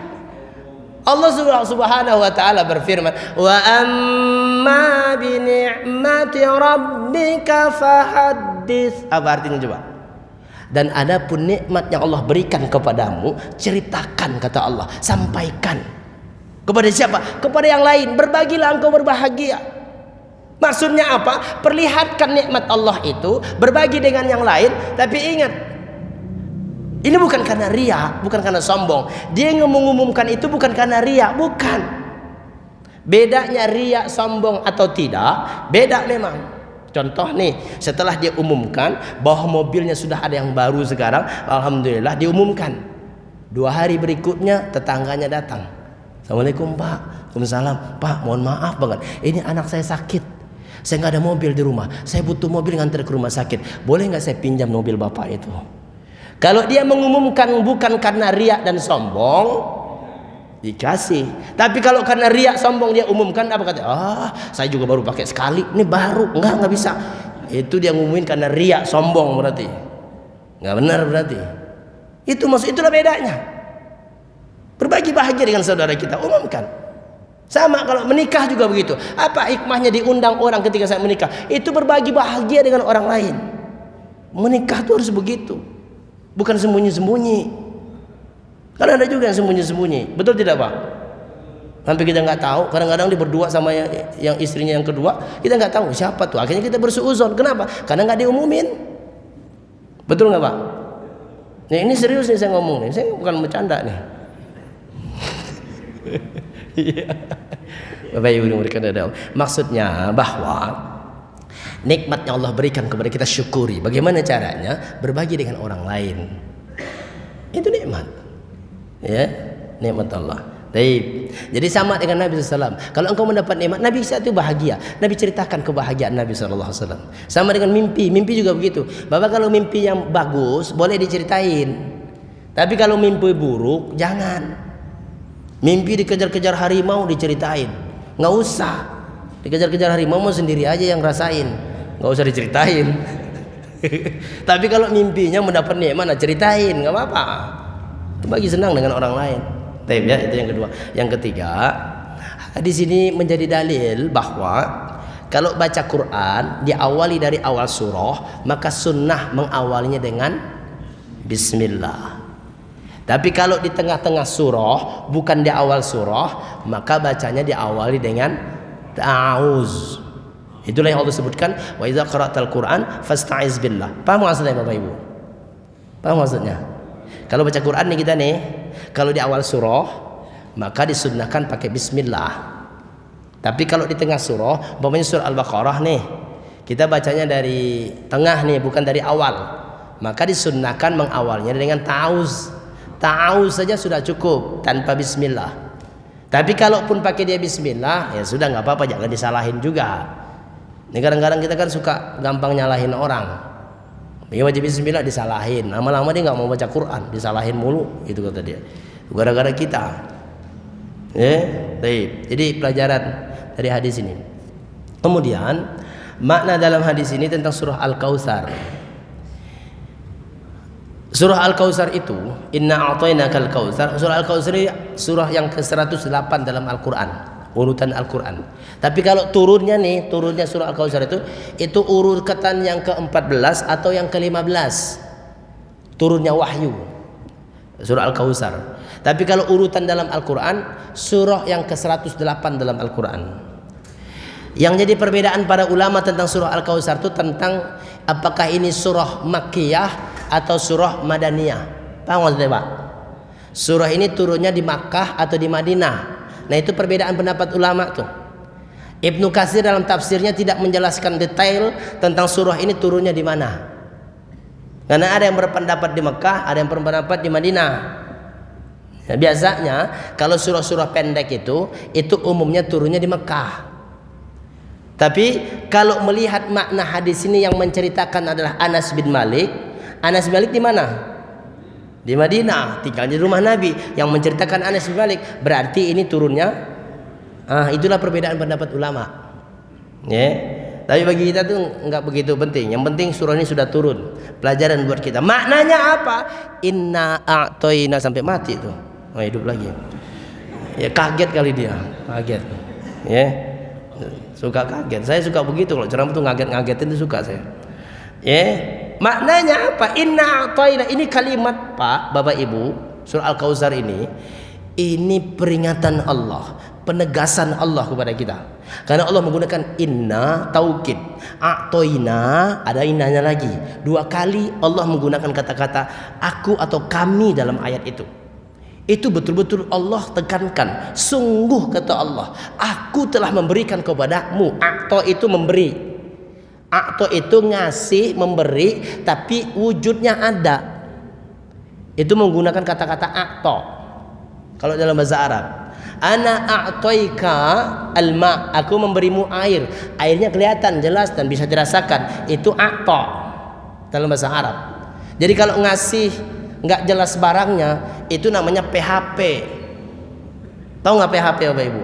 Allah Subhanahu wa taala berfirman, "Wa amma bi ni'mati rabbika fahaddits." Apa artinya coba? Dan adapun nikmat yang Allah berikan kepadamu, ceritakan, kata Allah, sampaikan. Kepada siapa? Kepada yang lain. Berbagilah engkau berbahagia. Maksudnya apa? Perlihatkan nikmat Allah itu, berbagi dengan yang lain. Tapi ingat, ini bukan karena riya, bukan karena sombong. Dia yang mengumumkan itu bukan karena riya, bukan. Bedanya riya, sombong atau tidak, beda memang. Contoh nih, setelah dia umumkan bahwa mobilnya sudah ada yang baru sekarang, alhamdulillah diumumkan. 2 hari berikutnya tetangganya datang. Assalamualaikum Pak. Waalaikumsalam. Pak, mohon maaf banget, ini anak saya sakit. Saya nggak ada mobil di rumah. Saya butuh mobil nganter ke rumah sakit. Boleh nggak saya pinjam mobil Bapak itu? Kalau dia mengumumkan bukan karena riak dan sombong, dikasih. Tapi kalau karena riak sombong dia umumkan, apa kata? Saya juga baru pakai sekali, ini baru. Enggak bisa. Itu dia ngumumin karena riak sombong berarti. Enggak benar berarti. Itulah bedanya. Berbagi bahagia dengan saudara kita, umumkan. Sama kalau menikah juga begitu. Apa hikmahnya diundang orang ketika saya menikah? Itu berbagi bahagia dengan orang lain. Menikah itu harus begitu. Bukan sembunyi-sembunyi. Karena ada juga yang sembunyi-sembunyi. Betul tidak Pak? Sampai kita nggak tahu. Kadang-kadang dia berdua sama yang istrinya yang kedua, kita nggak tahu siapa tuh. Akhirnya kita bersuuzon. Kenapa? Karena nggak diumumin. Betul nggak Pak? Nih, ini serius nih saya ngomong nih. Saya bukan bercanda nih. Bapak Ibu memberikan ada. Maksudnya bahwa nikmat yang Allah berikan kepada kita syukuri. Bagaimana caranya? Berbagi dengan orang lain. Itu nikmat. Ya, nikmat Allah. Baik. Jadi sama dengan Nabi SAW. Kalau engkau mendapat nikmat, Nabi saat itu bahagia. Nabi ceritakan kebahagiaan Nabi SAW. Sama dengan mimpi. Mimpi juga begitu. Bapak kalau mimpi yang bagus boleh diceritain. Tapi kalau mimpi buruk jangan. Mimpi dikejar-kejar harimau diceritain. Nggak usah. Dikejar-kejar harimau mau sendiri aja yang rasain. Nggak usah diceritain. Tapi kalau mimpinya mendapat nikmat, ceritain, nggak apa-apa. Bagi senang dengan orang lain. Baik ya, itu yang kedua. Yang ketiga, di sini menjadi dalil bahwa kalau baca Quran diawali dari awal surah, maka sunnah mengawalinya dengan Bismillah. Tapi kalau di tengah-tengah surah, bukan di awal surah, maka bacanya diawali dengan Ta'awuz. Itulah yang Allah sebutkan, wa idza qara'tal Qur'an fasta'iz billah. Paham maksudnya Bapak Ibu? Paham maksudnya? Kalau baca Quran nih kita nih, kalau di awal surah maka disunnahkan pakai bismillah. Tapi kalau di tengah surah, umpamanya surah Al-Baqarah nih, kita bacanya dari tengah nih, bukan dari awal, maka disunnahkan mengawalnya dengan ta'awuz. Ta'awuz saja sudah cukup tanpa bismillah. Tapi kalaupun pakai dia bismillah, ya sudah nggak apa-apa, jangan disalahin juga. Ini kadang-kadang kita kan suka gampang nyalahin orang. Dia baca bismillah disalahin, lama-lama dia nggak mau baca Quran, disalahin mulu, itu kata dia. Gara-gara kita. Baik. Jadi pelajaran dari hadis ini. Kemudian makna dalam hadis ini tentang surah Al-Kautsar. Surah Al-Kautsar itu, Inna a'tainakal kautsar. Surah Al-Kautsar ini surah yang ke-108 dalam Al-Quran, urutan Al-Quran. Tapi kalau turunnya surah Al-Kautsar itu urutan yang ke-14 atau yang ke-15. Turunnya wahyu. Surah Al-Kautsar. Tapi kalau urutan dalam Al-Quran, surah yang ke-108 dalam Al-Quran. Yang jadi perbedaan para ulama tentang surah Al-Kautsar itu tentang apakah ini surah Makkiyah atau surah Madaniyah. Paham maksudnya Pak? Surah ini turunnya di Makkah atau di Madinah. Nah itu perbedaan pendapat ulama tuh. Ibnu Katsir dalam tafsirnya tidak menjelaskan detail tentang surah ini turunnya di mana. Karena ada yang berpendapat di Mekah, ada yang berpendapat di Madinah. Nah, biasanya kalau surah-surah pendek itu umumnya turunnya di Mekah. Tapi kalau melihat makna hadis ini yang menceritakan adalah Anas bin Malik. Anas bin Malik di mana? Di Madinah, tinggal di rumah Nabi. Yang menceritakan Anas bin Malik, berarti ini turunnya. Itulah perbedaan pendapat ulama. Tapi bagi kita tuh nggak begitu penting. Yang penting surah ini sudah turun. Pelajaran buat kita. Maknanya apa? Inna a'toina sampai mati tuh. Hidup lagi. Ya kaget kali dia, kaget. Suka kaget. Saya suka begitu kalau ceramah tuh ngaget-ngagetin itu suka saya. Maknanya apa? Inna a'toina. Ini kalimat Pak, Bapak Ibu, surah Al-Kautsar ini peringatan Allah, penegasan Allah kepada kita. Karena Allah menggunakan inna taukid, a'toina ada innanya lagi. 2 kali Allah menggunakan kata-kata aku atau kami dalam ayat itu. Itu betul-betul Allah tekankan. Sungguh kata Allah, aku telah memberikan kepadamu. A'to itu memberi. A'to itu ngasih, memberi, tapi wujudnya ada. Itu menggunakan kata-kata a'to. Kalau dalam bahasa Arab, ana a'toika alma, aku memberimu air. Airnya kelihatan jelas dan bisa dirasakan. Itu a'to dalam bahasa Arab. Jadi kalau ngasih nggak jelas barangnya, itu namanya PHP. Tahu nggak PHP Bapak Ibu?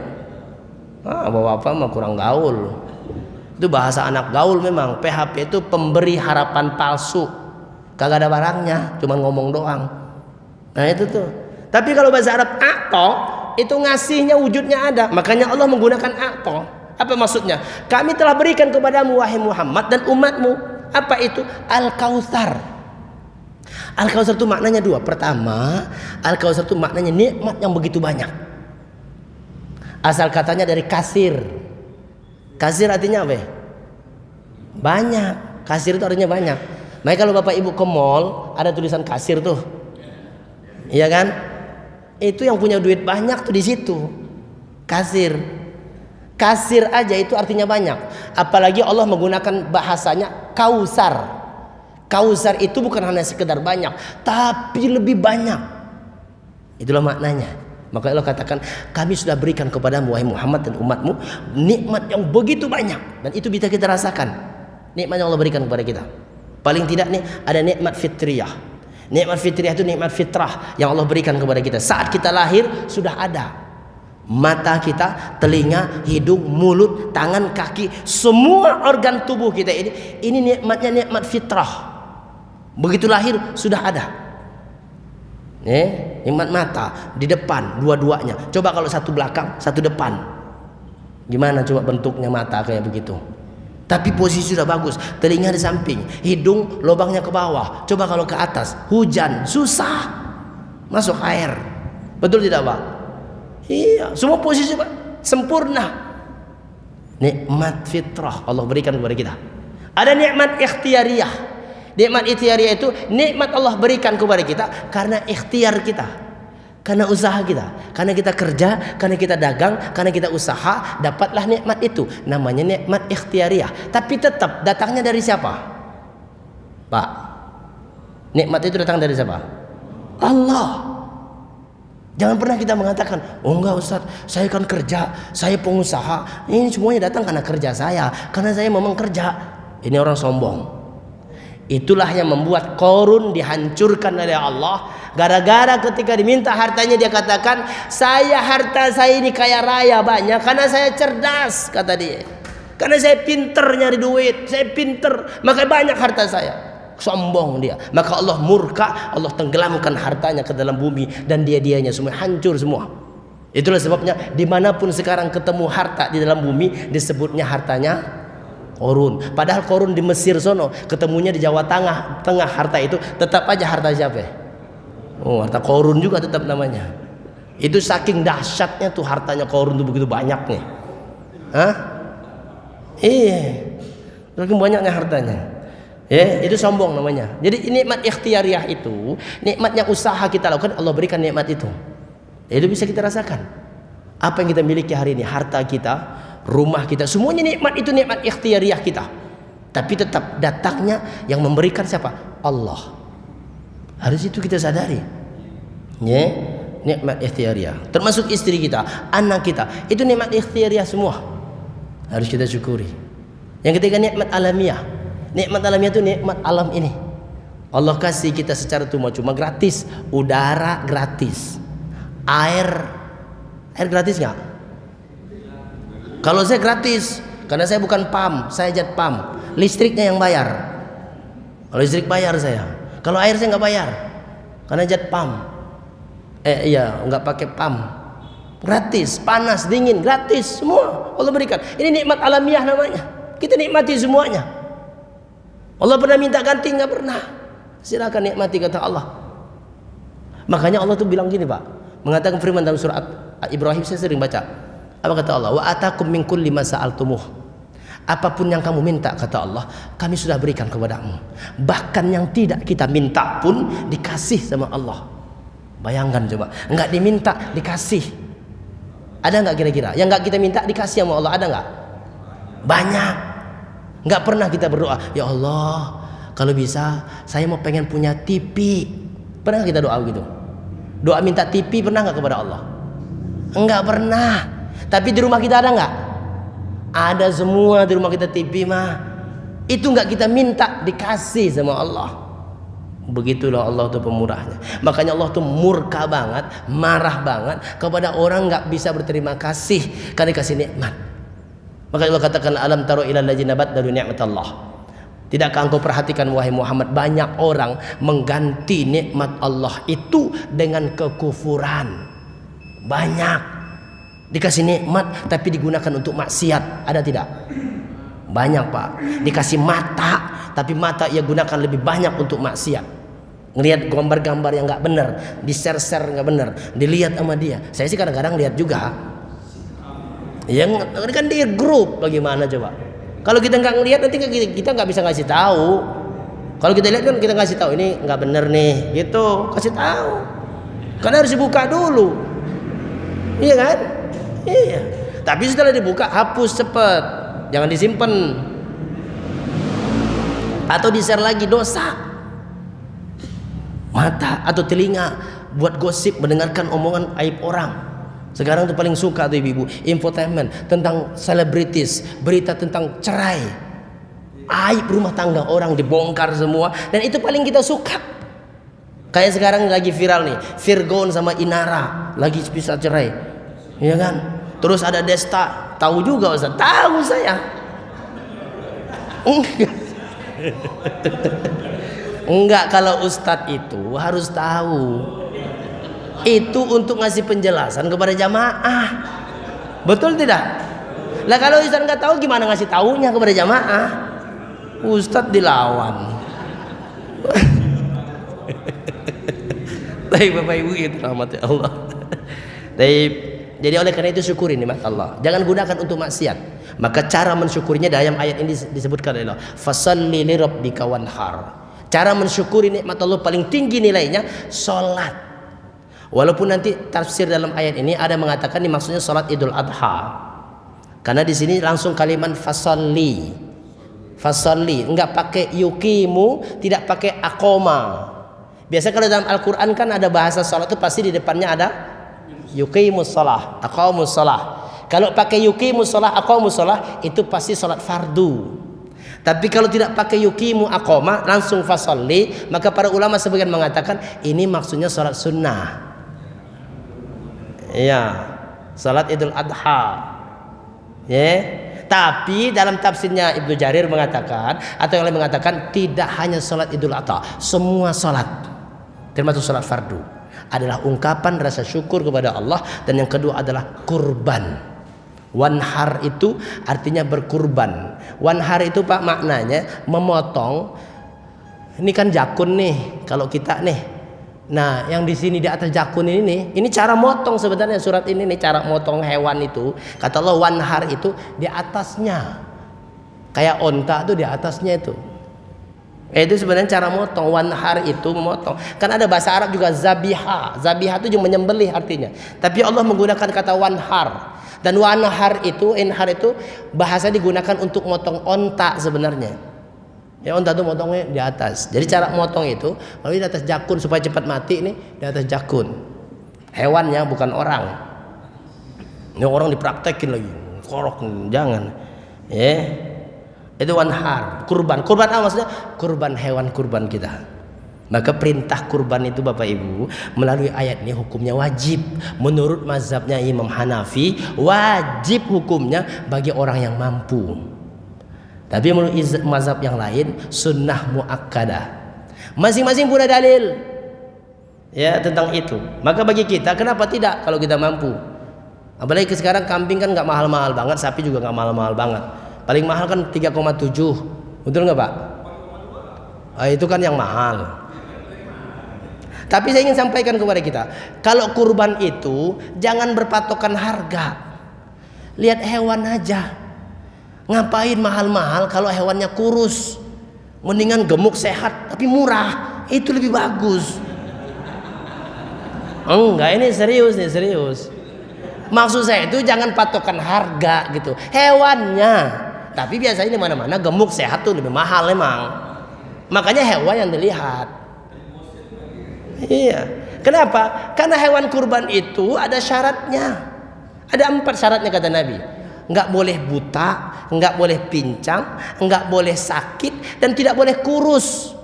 Bapak mah kurang gaul. Itu bahasa anak gaul memang. PHP itu pemberi harapan palsu. Kagak ada barangnya, cuma ngomong doang. Nah itu tuh. Tapi kalau bahasa Arab a'to, itu ngasihnya wujudnya ada. Makanya Allah menggunakan a'to. Apa maksudnya? Kami telah berikan kepadamu wahai Muhammad dan umatmu. Apa itu? Al-Kautsar. Al-Kautsar itu maknanya 2. Pertama, Al-Kautsar itu maknanya nikmat yang begitu banyak. Asal katanya dari kasir. Kasir artinya apa? Banyak. Kasir itu artinya banyak. Makanya kalau Bapak Ibu ke mall, ada tulisan kasir tuh. Iya kan? Itu yang punya duit banyak tuh di situ. Kasir. Kasir aja itu artinya banyak. Apalagi Allah menggunakan bahasanya kausar. Kausar itu bukan hanya sekedar banyak, tapi lebih banyak. Itulah maknanya. Maka Allah katakan, kami sudah berikan kepadamu wahai Muhammad dan umatmu nikmat yang begitu banyak. Dan itu bisa kita rasakan. Nikmat yang Allah berikan kepada kita. Paling tidak nih ada nikmat fitriyah. Nikmat fitriyah itu nikmat fitrah yang Allah berikan kepada kita. Saat kita lahir sudah ada. Mata kita, telinga, hidung, mulut, tangan, kaki, semua organ tubuh kita ini nikmatnya nikmat fitrah. Begitu lahir sudah ada. Nikmat mata di depan dua-duanya. Coba kalau satu belakang, satu depan. Gimana coba bentuknya mata kayak begitu? Tapi posisi sudah bagus. Telinga di samping, hidung lubangnya ke bawah. Coba kalau ke atas, hujan susah masuk air. Betul tidak Pak? Iya, semua posisi Pak sempurna. Nikmat fitrah Allah berikan kepada kita. Ada nikmat ikhtiyariyah. Nikmat ikhtiyariyah itu nikmat Allah berikan kepada kita karena ikhtiar kita, karena usaha kita, karena kita kerja, karena kita dagang, karena kita usaha, dapatlah nikmat itu. Namanya nikmat ikhtiyariyah. Tapi tetap datangnya dari siapa? Pak, nikmat itu datang dari siapa? Allah. Jangan pernah kita mengatakan, oh enggak Ustaz, saya kan kerja, saya pengusaha, ini semuanya datang karena kerja saya, karena saya memang kerja. Ini orang sombong. Itulah yang membuat Qarun dihancurkan oleh Allah. Gara-gara ketika diminta hartanya dia katakan, harta saya ini kaya raya banyak karena saya cerdas, kata dia. Karena saya pinter nyari duit, saya pinter, makanya banyak harta saya. Sombong dia. Maka Allah murka, Allah tenggelamkan hartanya ke dalam bumi dan dianya semua hancur semua. Itulah sebabnya dimanapun sekarang ketemu harta di dalam bumi disebutnya hartanya Qarun. Padahal Qarun di Mesir sono, ketemunya di Jawa Tengah harta itu tetap aja harta siapa? Oh, harta Qarun juga tetap namanya. Itu saking dahsyatnya tuh hartanya Qarun tuh begitu banyaknya. Hah? Saking banyaknya hartanya. Itu sombong namanya. Jadi nikmat ikhtiyariyah itu nikmat yang usaha kita lakukan, Allah berikan nikmat itu. Itu bisa kita rasakan. Apa yang kita miliki hari ini, harta kita, rumah kita, semuanya nikmat itu nikmat ikhtiyariyah kita. Tapi tetap datangnya yang memberikan siapa? Allah. Harus itu kita sadari. Nikmat ikhtiyariyah. Termasuk istri kita, anak kita, itu nikmat ikhtiyariyah semua. Harus kita syukuri. Yang ketiga nikmat alamiah. Nikmat alamiah itu nikmat alam ini. Allah kasih kita secara cuma-cuma gratis. Udara gratis. Air gratis nggak? Kalau saya gratis, karena saya bukan PAM, saya jet PAM. Listriknya yang bayar. Kalau listrik bayar saya. Kalau air saya nggak bayar, karena jet PAM. Nggak pakai PAM. Gratis, panas, dingin, gratis, semua Allah berikan. Ini nikmat alamiah namanya. Kita nikmati semuanya. Allah pernah minta ganti? Nggak pernah. Silakan nikmati, kata Allah. Makanya Allah tuh bilang gini Pak, mengatakan firman dalam surat Ibrahim, saya sering baca. Apa kata Allah? Wa atakum min kulli ma sa'altumuh. Apapun yang kamu minta, kata Allah, kami sudah berikan kepadamu. Bahkan yang tidak kita minta pun dikasih sama Allah. Bayangkan coba, nggak diminta dikasih. Ada nggak kira-kira? Yang nggak kita minta dikasih sama Allah, ada nggak? Banyak. Nggak pernah kita berdoa, ya Allah, kalau bisa saya mau pengen punya TV. Pernah kita doa gitu? Doa minta TV pernah nggak kepada Allah? Enggak pernah. Tapi di rumah kita ada nggak? Ada semua di rumah kita TV mah. Itu nggak kita minta, dikasih sama Allah. Begitulah Allah tuh pemurahnya. Makanya Allah tuh murka banget, marah banget kepada orang nggak bisa berterima kasih karena dikasih nikmat. Maka Allah katakan, alam taro ilal ladzina baddalu ni'matallah. Tidakkah engkau perhatikan wahai Muhammad, banyak orang mengganti nikmat Allah itu dengan kekufuran. Banyak dikasih nikmat tapi digunakan untuk maksiat. Ada tidak? Banyak Pak. Dikasih mata tapi mata ia gunakan lebih banyak untuk maksiat. Ngelihat gambar-gambar yang nggak benar, di-share-share nggak benar, dilihat sama dia. Saya sih kadang-kadang lihat juga. Yang kan di grup, bagaimana coba? Kalau kita nggak ngelihat nanti kita nggak bisa ngasih tahu. Kalau kita lihat kan kita ngasih tahu ini nggak bener nih, gitu, kasih tahu. Karena harus dibuka dulu, iya kan? Iya. Tapi setelah dibuka hapus cepet, jangan disimpan atau di-share lagi, dosa. Mata atau telinga buat gosip, mendengarkan omongan aib orang. Sekarang tuh paling suka tuh ibu-ibu infotainment tentang selebritis, berita tentang cerai, aib rumah tangga orang dibongkar semua, dan itu paling kita suka. Kayak sekarang lagi viral nih, Virgon sama Inara lagi bisa cerai, ya kan? Terus ada Desta, tahu juga Ustaz? Tahu saya. Enggak, kalau Ustadz itu harus tahu. Itu untuk ngasih penjelasan kepada jamaah. Betul tidak? Lah kalau Ustadz nggak tahu gimana ngasih taunya kepada jamaah? Ustadz dilawan. Baik Bapak Ibu, itu rahmat Allah. Jadi oleh karena itu syukuri nikmat Allah. Jangan gunakan untuk maksiat. Maka cara mensyukurinya dalam ayat ini disebutkan adalah fasalli li rabbika wanhar. Cara mensyukuri nikmat Allah paling tinggi nilainya salat. Walaupun nanti tafsir dalam ayat ini ada mengatakan ini maksudnya salat Idul Adha. Karena di sini langsung kalimat fasalli. Fasalli, enggak pakai yukimu, tidak pakai akoma. Biasa kalau dalam Al-Qur'an kan ada bahasa salat itu pasti di depannya ada yuqimus shalah, aqamus shalah. Kalau pakai yuqimus shalah, aqamus shalah itu pasti salat fardu. Tapi kalau tidak pakai yuqimu aqama langsung fasalli, maka para ulama sebagian mengatakan ini maksudnya salat sunnah. Iya, salat Idul Adha. Ya, tapi dalam tafsirnya Ibnu Jarir mengatakan atau yang lain mengatakan tidak hanya salat Idul Adha, semua salat termasuk salat fardu adalah ungkapan rasa syukur kepada Allah. Dan yang kedua adalah kurban. Wanhar itu artinya berkurban. Wanhar itu Pak maknanya memotong. Ini kan jakun nih kalau kita nih. Nah, yang di sini di atas jakun ini cara motong sebenarnya surat ini nih cara motong hewan itu. Kata Allah wanhar itu di atasnya. Kayak onta tuh di atasnya itu. Itu sebenarnya cara motong. Wanhar itu memotong. Kan ada bahasa Arab juga zabiha. Zabiha itu juga menyembelih artinya. Tapi Allah menggunakan kata wanhar. Dan wanhar itu, inhar itu bahasa digunakan untuk motong onta sebenarnya. Ya onta itu motongnya di atas. Jadi cara motong itu kalau di atas jakun supaya cepat mati nih di atas jakun. Hewannya bukan orang. Ini orang dipraktekin lagi. Korok jangan. Ya. Itu wanhar, kurban. Kurban apa maksudnya? Kurban hewan kurban kita. Maka perintah kurban itu Bapak Ibu melalui ayat ini hukumnya wajib. Menurut mazhabnya Imam Hanafi wajib hukumnya bagi orang yang mampu. Tapi menurut mazhab yang lain sunnah muakkadah. Masing-masing punya dalil ya tentang itu. Maka bagi kita kenapa tidak kalau kita mampu? Apalagi sekarang kambing kan nggak mahal-mahal banget, sapi juga nggak mahal-mahal banget. Paling mahal kan 3,7. Betul nggak Pak? Itu kan yang mahal. Tapi saya ingin sampaikan kepada kita, kalau kurban itu jangan berpatokan harga. Lihat hewan aja. Ngapain mahal-mahal kalau hewannya kurus? Mendingan gemuk sehat tapi murah. Itu lebih bagus. Enggak, ini serius nih, serius. Maksud saya itu jangan patokan harga gitu. Hewannya. Tapi biasanya di mana-mana gemuk sehat tuh lebih mahal memang. Makanya hewan yang dilihat. Iya. Kenapa? Karena hewan kurban itu ada syaratnya. Ada 4 syaratnya kata Nabi. Enggak boleh buta, enggak boleh pincang, enggak boleh sakit, dan tidak boleh kurus.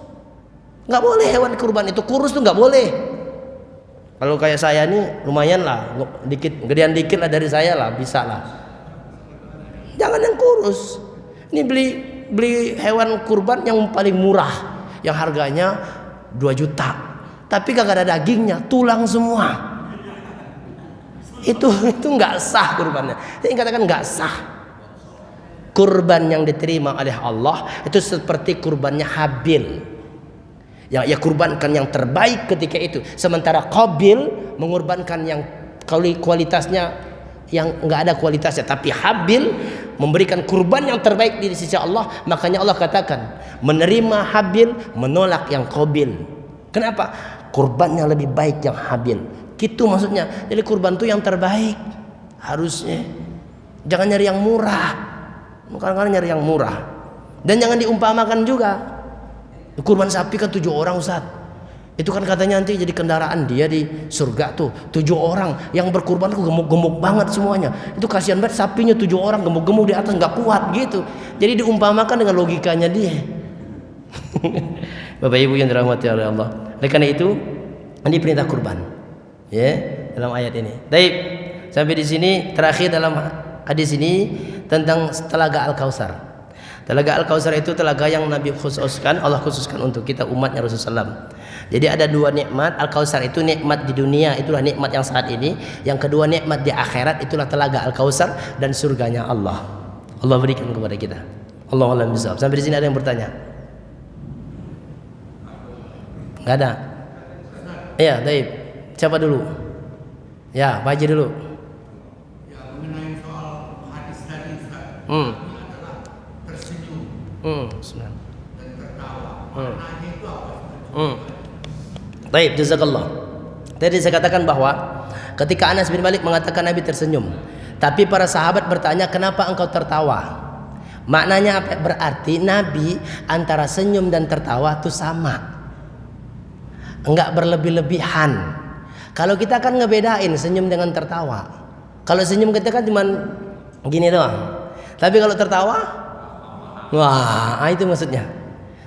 Enggak boleh hewan kurban itu kurus tuh enggak boleh. Kalau kayak saya nih lumayan lah, dikit, gedean dikit lah dari saya lah, bisa lah. Jangan yang kurus. Ini beli hewan kurban yang paling murah, yang harganya 2 juta, tapi kagak ada dagingnya, tulang semua. Itu nggak sah kurbannya. Saya katakan nggak sah. Kurban yang diterima oleh Allah itu seperti kurbannya Habil. Yang ia kurbankan yang terbaik ketika itu. Sementara Qabil mengorbankan yang kualitasnya yang nggak ada kualitasnya. Tapi Habil memberikan kurban yang terbaik di sisi Allah. Makanya Allah katakan menerima Habil, menolak yang Qabil. Kenapa? Kurbannya lebih baik yang Habil. Gitu maksudnya. Jadi kurban itu yang terbaik harusnya. Jangan nyari yang murah. Kadang-kadang nyari yang murah. Dan jangan diumpamakan juga. Kurban sapi kan 7 orang Ustaz. Itu kan katanya nanti jadi kendaraan dia di surga tuh. 7 orang yang berkurban tuh gemuk-gemuk banget semuanya. Itu kasihan banget sapinya 7 orang gemuk-gemuk di atas nggak kuat gitu. Jadi diumpamakan dengan logikanya dia. Bapak Ibu yang dirahmati oleh Allah. Oleh karena itu ini perintah kurban. Ya, dalam ayat ini. Baik, sampai di sini terakhir dalam hadis ini tentang telaga Al-Kautsar. Telaga Al-Kautsar itu telaga yang Nabi khususkan, Allah khususkan untuk kita umatnya Rasulullah SAW. Jadi ada 2 nikmat. Al-Kautsar itu nikmat di dunia, itulah nikmat yang saat ini. Yang kedua nikmat di akhirat, itulah telaga Al-Kautsar dan surganya Allah. Allah berikan kepada kita. Allahu a'lam bishawab. Sampai di sini ada yang bertanya? Enggak ada. Iya, baik. Siapa dulu? Ya, Pak Haji dulu. Hmm. tersenyum Bismillah. dan tertawa. Maknanya itu apa? Baik, jazakallah. Tadi saya katakan bahwa ketika Anas bin Malik mengatakan Nabi tersenyum, tapi para sahabat bertanya, kenapa engkau tertawa? Maknanya apa? Berarti Nabi antara senyum dan tertawa itu sama, enggak berlebih-lebihan. Kalau kita kan ngebedain senyum dengan tertawa. Kalau senyum kita kan cuma gini doang, tapi kalau tertawa, wah, itu maksudnya.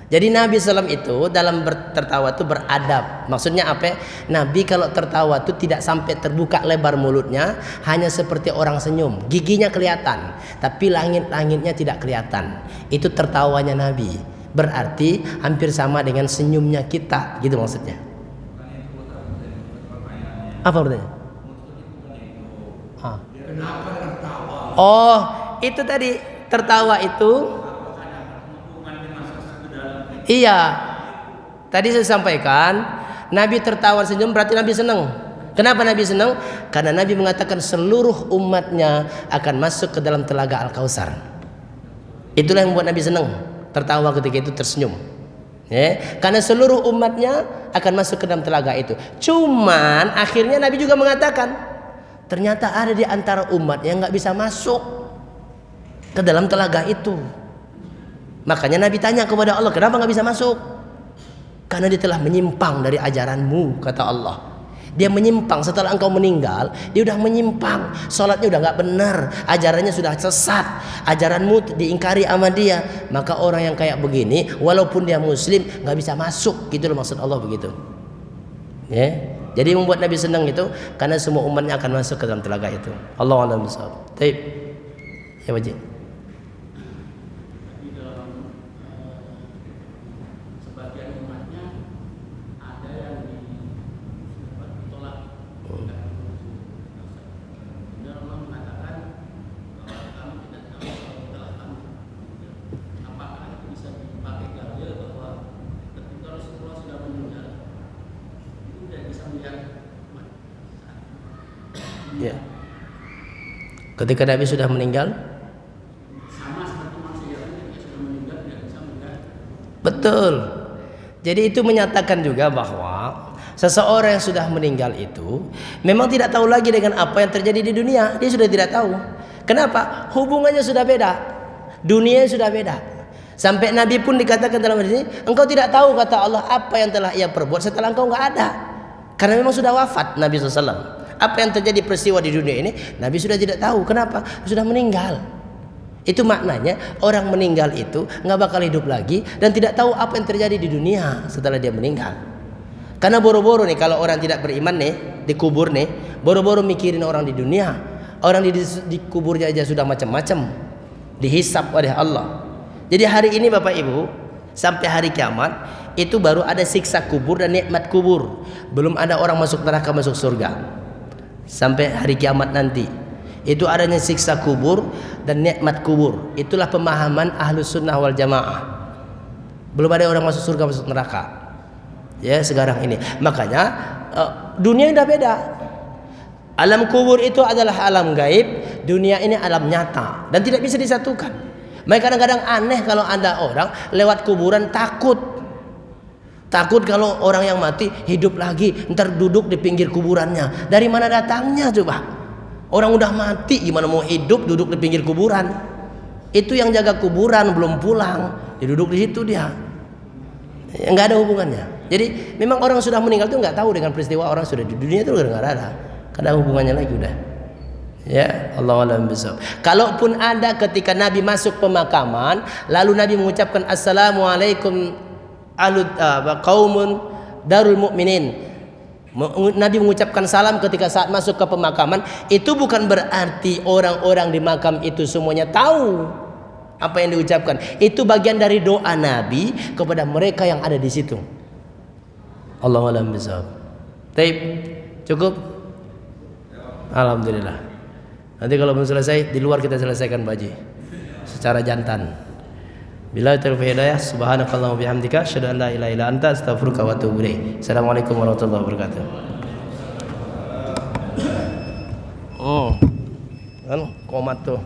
Jadi Nabi SAW itu dalam tertawa itu beradab. Maksudnya apa? Nabi kalau tertawa itu tidak sampai terbuka lebar mulutnya, hanya seperti orang senyum. Giginya kelihatan, tapi langit-langitnya tidak kelihatan. Itu tertawanya Nabi. Berarti hampir sama dengan senyumnya kita, gitu maksudnya. Apa artinya? Oh, itu tadi tertawa itu. Iya, tadi saya sampaikan Nabi tertawa senyum berarti Nabi senang. Kenapa Nabi senang? Karena Nabi mengatakan seluruh umatnya akan masuk ke dalam telaga Al-Kautsar. Itulah yang membuat Nabi senang, tertawa ketika itu, tersenyum. Ya, karena seluruh umatnya akan masuk ke dalam telaga itu. Cuman akhirnya Nabi juga mengatakan ternyata ada di antara umat yang nggak bisa masuk ke dalam telaga itu. Makanya Nabi tanya kepada Allah, kenapa nggak bisa masuk? Karena dia telah menyimpang dari ajaranmu, kata Allah. Dia menyimpang setelah engkau meninggal, dia udah menyimpang, sholatnya udah nggak benar, ajarannya sudah sesat, ajaranmu diingkari sama dia. Maka orang yang kayak begini, walaupun dia Muslim, nggak bisa masuk, gitu loh maksud Allah begitu. Ya, jadi membuat Nabi senang itu karena semua umatnya akan masuk ke dalam telaga itu. Allahu a'lam bishawab. Baik, ya wajib. Ya. Ketika Nabi sudah meninggal, sama seperti manusia yang sudah meninggal tidak bisa melihat. Betul. Jadi itu menyatakan juga bahwa seseorang yang sudah meninggal itu memang tidak tahu lagi dengan apa yang terjadi di dunia. Dia sudah tidak tahu. Kenapa? Hubungannya sudah beda, dunianya sudah beda. Sampai Nabi pun dikatakan dalam hadis ini, engkau tidak tahu, kata Allah, apa yang telah ia perbuat setelah engkau nggak ada. Karena memang sudah wafat Nabi SAW. Apa yang terjadi peristiwa di dunia ini Nabi sudah tidak tahu. Kenapa? Sudah meninggal. Itu maknanya orang meninggal itu nggak bakal hidup lagi dan tidak tahu apa yang terjadi di dunia setelah dia meninggal. Karena boro-boro nih kalau orang tidak beriman nih dikubur nih, boro-boro mikirin orang di dunia. Orang di kuburnya aja sudah macam-macam, dihisap oleh Allah. Jadi hari ini Bapak Ibu sampai hari kiamat itu baru ada siksa kubur dan nikmat kubur. Belum ada orang masuk neraka masuk surga. Sampai hari kiamat nanti itu adanya siksa kubur dan nikmat kubur. Itulah pemahaman Ahlus Sunnah wal Jamaah. Belum ada orang masuk surga masuk neraka ya sekarang ini. Makanya dunia udah beda. Alam kubur itu adalah alam gaib, dunia ini alam nyata dan tidak bisa disatukan. Makanya kadang-kadang aneh kalau ada orang lewat kuburan takut kalau orang yang mati hidup lagi, ntar duduk di pinggir kuburannya. Dari mana datangnya coba? Orang udah mati gimana mau hidup duduk di pinggir kuburan? Itu yang jaga kuburan belum pulang, dia duduk di situ dia. Nggak ada hubungannya. Jadi memang orang sudah meninggal itu nggak tahu dengan peristiwa orang sudah di dunia itu udah nggak ada. Karena hubungannya lagi udah. Ya, Allahu a'lam bishawab. Kalaupun ada ketika Nabi masuk pemakaman, lalu Nabi mengucapkan assalamualaikum qaumun darul mu'minin. Nabi mengucapkan salam ketika saat masuk ke pemakaman. Itu bukan berarti orang-orang di makam itu semuanya tahu apa yang diucapkan. Itu bagian dari doa Nabi kepada mereka yang ada di situ. Allahu a'lam bishawab. Baik, cukup? Alhamdulillah. Nanti kalau belum selesai di luar kita selesaikan Baji secara jantan. Billahi taufiq hidayah. Subhanakallahumma bihamdika asyhadu an la ilaha illa anta astaghfiruka wa atubu ilaik. Assalamualaikum warahmatullahi wabarakatuh. Kan komat tuh.